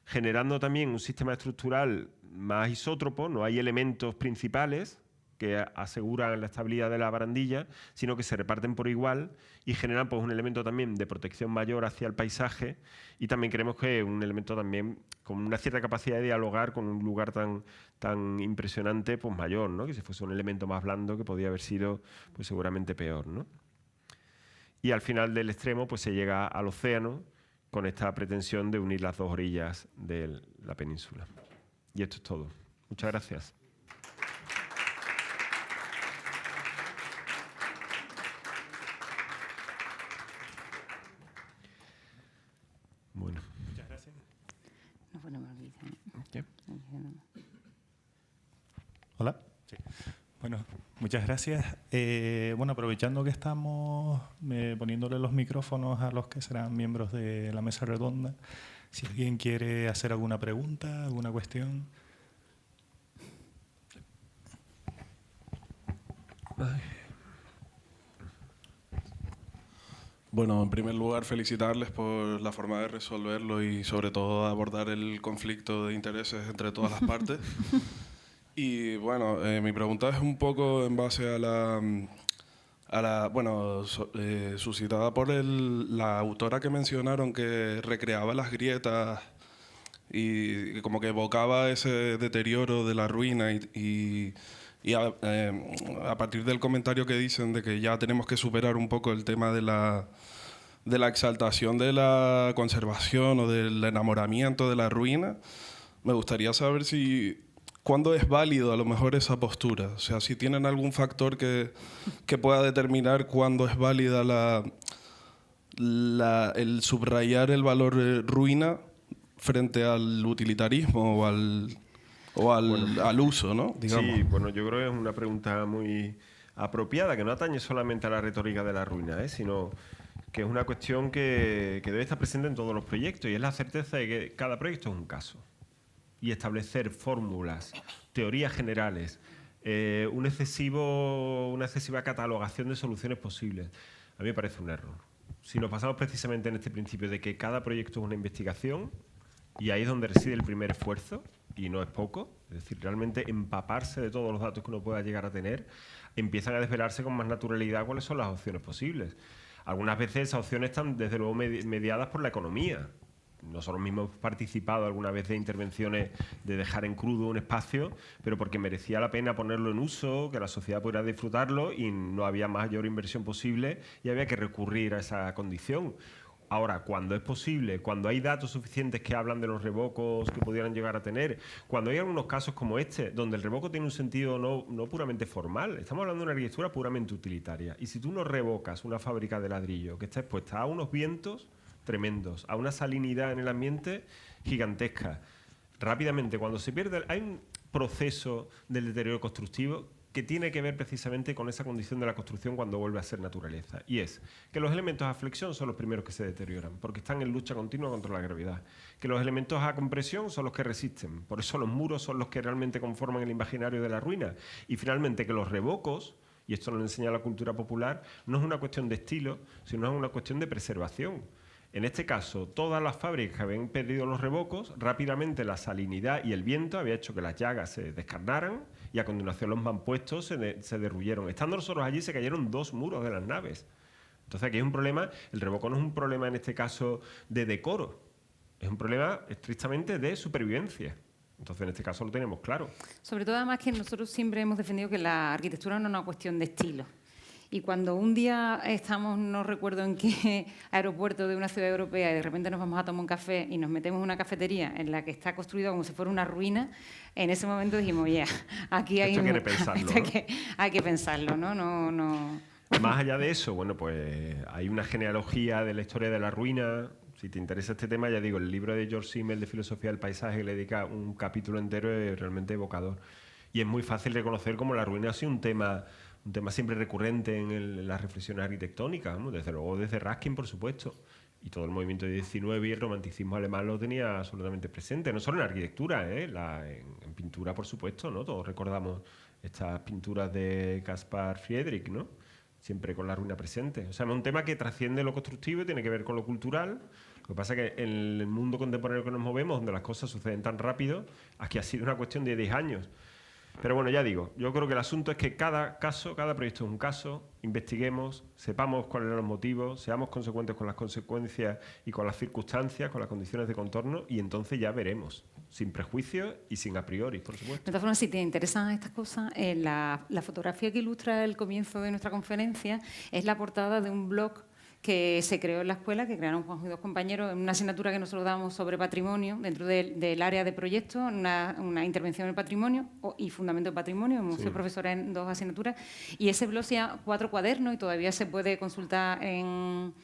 generando también un sistema estructural más isótropo. No hay elementos principales que aseguran la estabilidad de la barandilla, sino que se reparten por igual y generan, pues, un elemento también de protección mayor hacia el paisaje, y también creemos que es un elemento también con una cierta capacidad de dialogar con un lugar tan impresionante, pues mayor, ¿no?, que si fuese un elemento más blando que podía haber sido, pues, seguramente peor, ¿no? Y al final del extremo, pues, se llega al océano con esta pretensión de unir las 2 orillas de la península. Y esto es todo. Muchas gracias. Bueno. Muchas gracias. No, bueno, me olvidé. ¿Qué? Hola. Sí. Bueno, muchas gracias. Bueno, aprovechando que estamos poniéndole los micrófonos a los que serán miembros de la mesa redonda, si alguien quiere hacer alguna pregunta, alguna cuestión. Bueno, en primer lugar, felicitarles por la forma de resolverlo y sobre todo abordar el conflicto de intereses entre todas las partes. Y bueno, mi pregunta es un poco en base a suscitada por la autora que mencionaron, que recreaba las grietas y que como que evocaba ese deterioro de la ruina y a partir del comentario que dicen de que ya tenemos que superar un poco el tema de la exaltación de la conservación o del enamoramiento de la ruina, me gustaría saber cuándo es válido a lo mejor esa postura. O sea, si tienen algún factor que pueda determinar cuándo es válida el subrayar el valor ruina frente al utilitarismo o al uso, ¿no? Digamos. Sí, bueno, yo creo que es una pregunta muy apropiada, que no atañe solamente a la retórica de la ruina, sino que es una cuestión que debe estar presente en todos los proyectos, y es la certeza de que cada proyecto es un caso. Y establecer fórmulas, teorías generales, una excesiva catalogación de soluciones posibles, a mí me parece un error. Si nos basamos precisamente en este principio de que cada proyecto es una investigación, y ahí es donde reside el primer esfuerzo, y no es poco, es decir, realmente empaparse de todos los datos que uno pueda llegar a tener, empiezan a desvelarse con más naturalidad cuáles son las opciones posibles. Algunas veces esas opciones están, desde luego, mediadas por la economía. Nosotros mismos hemos participado alguna vez de intervenciones de dejar en crudo un espacio, pero porque merecía la pena ponerlo en uso, que la sociedad pudiera disfrutarlo, y no había mayor inversión posible y había que recurrir a esa condición. Ahora, cuando es posible, cuando hay datos suficientes que hablan de los revocos que pudieran llegar a tener, cuando hay algunos casos como este, donde el revoco tiene un sentido no puramente formal, estamos hablando de una arquitectura puramente utilitaria. Y si tú no revocas una fábrica de ladrillo que está expuesta a unos vientos tremendos, a una salinidad en el ambiente gigantesca, rápidamente, cuando se pierde, hay un proceso del deterioro constructivo que tiene que ver precisamente con esa condición de la construcción cuando vuelve a ser naturaleza. Y es que los elementos a flexión son los primeros que se deterioran, porque están en lucha continua contra la gravedad. Que los elementos a compresión son los que resisten. Por eso los muros son los que realmente conforman el imaginario de la ruina. Y finalmente que los revocos, y esto nos enseña la cultura popular, no es una cuestión de estilo, sino es una cuestión de preservación. En este caso, todas las fábricas que habían perdido los revocos, rápidamente la salinidad y el viento había hecho que las llagas se descarnaran y a continuación los mampuestos se derruyeron. Estando nosotros allí se cayeron 2 muros de las naves. Entonces aquí hay un problema, el revoco no es un problema en este caso de decoro, es un problema estrictamente de supervivencia. Entonces en este caso lo tenemos claro. Sobre todo además que nosotros siempre hemos defendido que la arquitectura no es una cuestión de estilo. Y cuando un día estamos, no recuerdo en qué aeropuerto de una ciudad europea, y de repente nos vamos a tomar un café y nos metemos en una cafetería en la que está construida como si fuera una ruina, en ese momento dijimos, ya, aquí hay... Esto hay que repensarlo, ¿no? Hay que pensarlo, ¿no? No. Más allá de eso, bueno, pues hay una genealogía de la historia de la ruina. Si te interesa este tema, ya digo, el libro de George Simmel de Filosofía del Paisaje, que le dedica un capítulo entero, es realmente evocador. Y es muy fácil reconocer cómo la ruina ha sido un tema siempre recurrente en las reflexiones arquitectónicas, ¿no? Desde luego desde Ruskin, por supuesto. Y todo el movimiento de 19 y el romanticismo alemán lo tenía absolutamente presente, no solo en arquitectura, en pintura, por supuesto, ¿no? Todos recordamos estas pinturas de Caspar Friedrich, ¿no? Siempre con la ruina presente. O sea, es un tema que trasciende lo constructivo y tiene que ver con lo cultural. Lo que pasa es que en el mundo contemporáneo que nos movemos, donde las cosas suceden tan rápido, aquí ha sido una cuestión de 10 años. Pero bueno, ya digo, yo creo que el asunto es que cada caso, cada proyecto es un caso, investiguemos, sepamos cuáles son los motivos, seamos consecuentes con las consecuencias y con las circunstancias, con las condiciones de contorno, y entonces ya veremos, sin prejuicios y sin a priori, por supuesto. De todas formas, si te interesan estas cosas, la fotografía que ilustra el comienzo de nuestra conferencia es la portada de un blog que se creó en la escuela, que crearon Juanjo y 2 compañeros, en una asignatura que nosotros damos sobre patrimonio, dentro del área de proyecto, una intervención en el patrimonio y fundamento del patrimonio. Hemos sido profesora en 2 asignaturas, y ese blog se llama 4 cuadernos y todavía se puede consultar en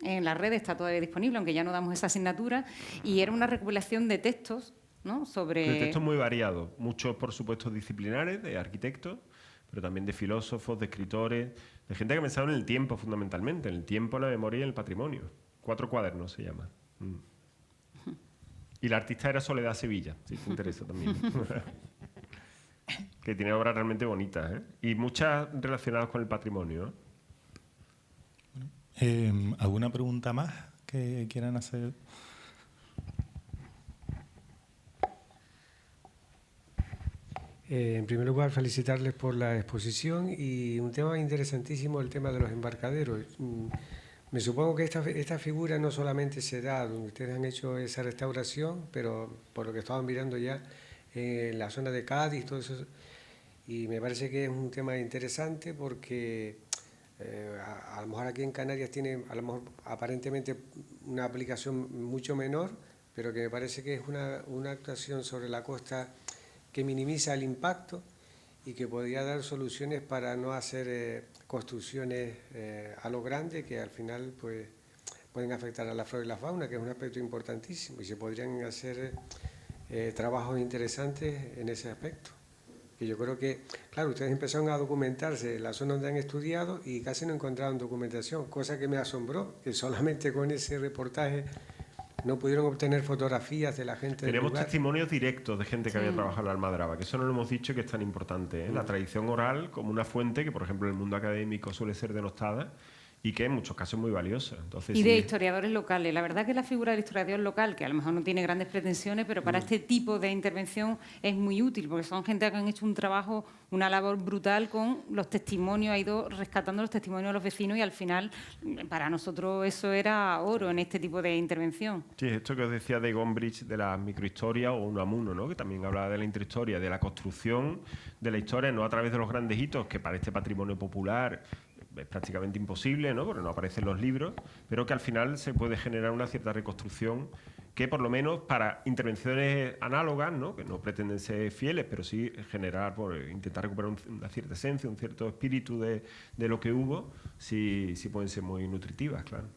las redes, está todavía disponible, aunque ya no damos esa asignatura, y era una recopilación de textos, ¿no? De textos muy variados, muchos por supuesto disciplinares, de arquitectos, pero también de filósofos, de escritores, de gente que ha pensado en el tiempo fundamentalmente, en el tiempo, la memoria y el patrimonio. 4 cuadernos se llama. Y la artista era Soledad Sevilla, si te interesa también. Que tiene obras realmente bonitas, ¿eh? Y muchas relacionadas con el patrimonio, ¿eh? ¿Alguna pregunta más que quieran hacer? En primer lugar, felicitarles por la exposición y un tema interesantísimo, el tema de los embarcaderos. Me supongo que esta figura no solamente se da donde ustedes han hecho esa restauración, pero por lo que estaban mirando ya en la zona de Cádiz, todo eso, y me parece que es un tema interesante porque a lo mejor aquí en Canarias tiene a lo mejor aparentemente una aplicación mucho menor, pero que me parece que es una actuación sobre la costa que minimiza el impacto y que podría dar soluciones para no hacer construcciones a lo grande que al final pues pueden afectar a la flora y la fauna, que es un aspecto importantísimo, y se podrían hacer trabajos interesantes en ese aspecto. Que yo creo que, claro, ustedes empezaron a documentarse en la zona donde han estudiado y casi no encontraron documentación, cosa que me asombró, que solamente con ese reportaje no pudieron obtener fotografías de la gente del Tenemos lugar. testimonios directos de gente que había trabajado en la Almadraba, que eso no lo hemos dicho, que es tan importante, ¿eh? La tradición oral como una fuente que, por ejemplo, en el mundo académico suele ser denostada y que en muchos casos es muy valiosa. Entonces, y de historiadores locales. La verdad que la figura del historiador local, que a lo mejor no tiene grandes pretensiones, pero para este tipo de intervención es muy útil, porque son gente que han hecho un trabajo, una labor brutal con los testimonios, ha ido rescatando los testimonios de los vecinos, y al final para nosotros eso era oro en este tipo de intervención. Sí, esto que os decía de Gombrich, de la microhistoria, o Unamuno, ¿no? Que también hablaba de la intrahistoria, de la construcción de la historia, no a través de los grandes hitos, que para este patrimonio popular es prácticamente imposible, ¿no? Porque no aparecen los libros, pero que al final se puede generar una cierta reconstrucción que, por lo menos para intervenciones análogas, ¿no? Que no pretenden ser fieles, pero sí generar, intentar recuperar una cierta esencia, un cierto espíritu de lo que hubo, sí pueden ser muy nutritivas, claro.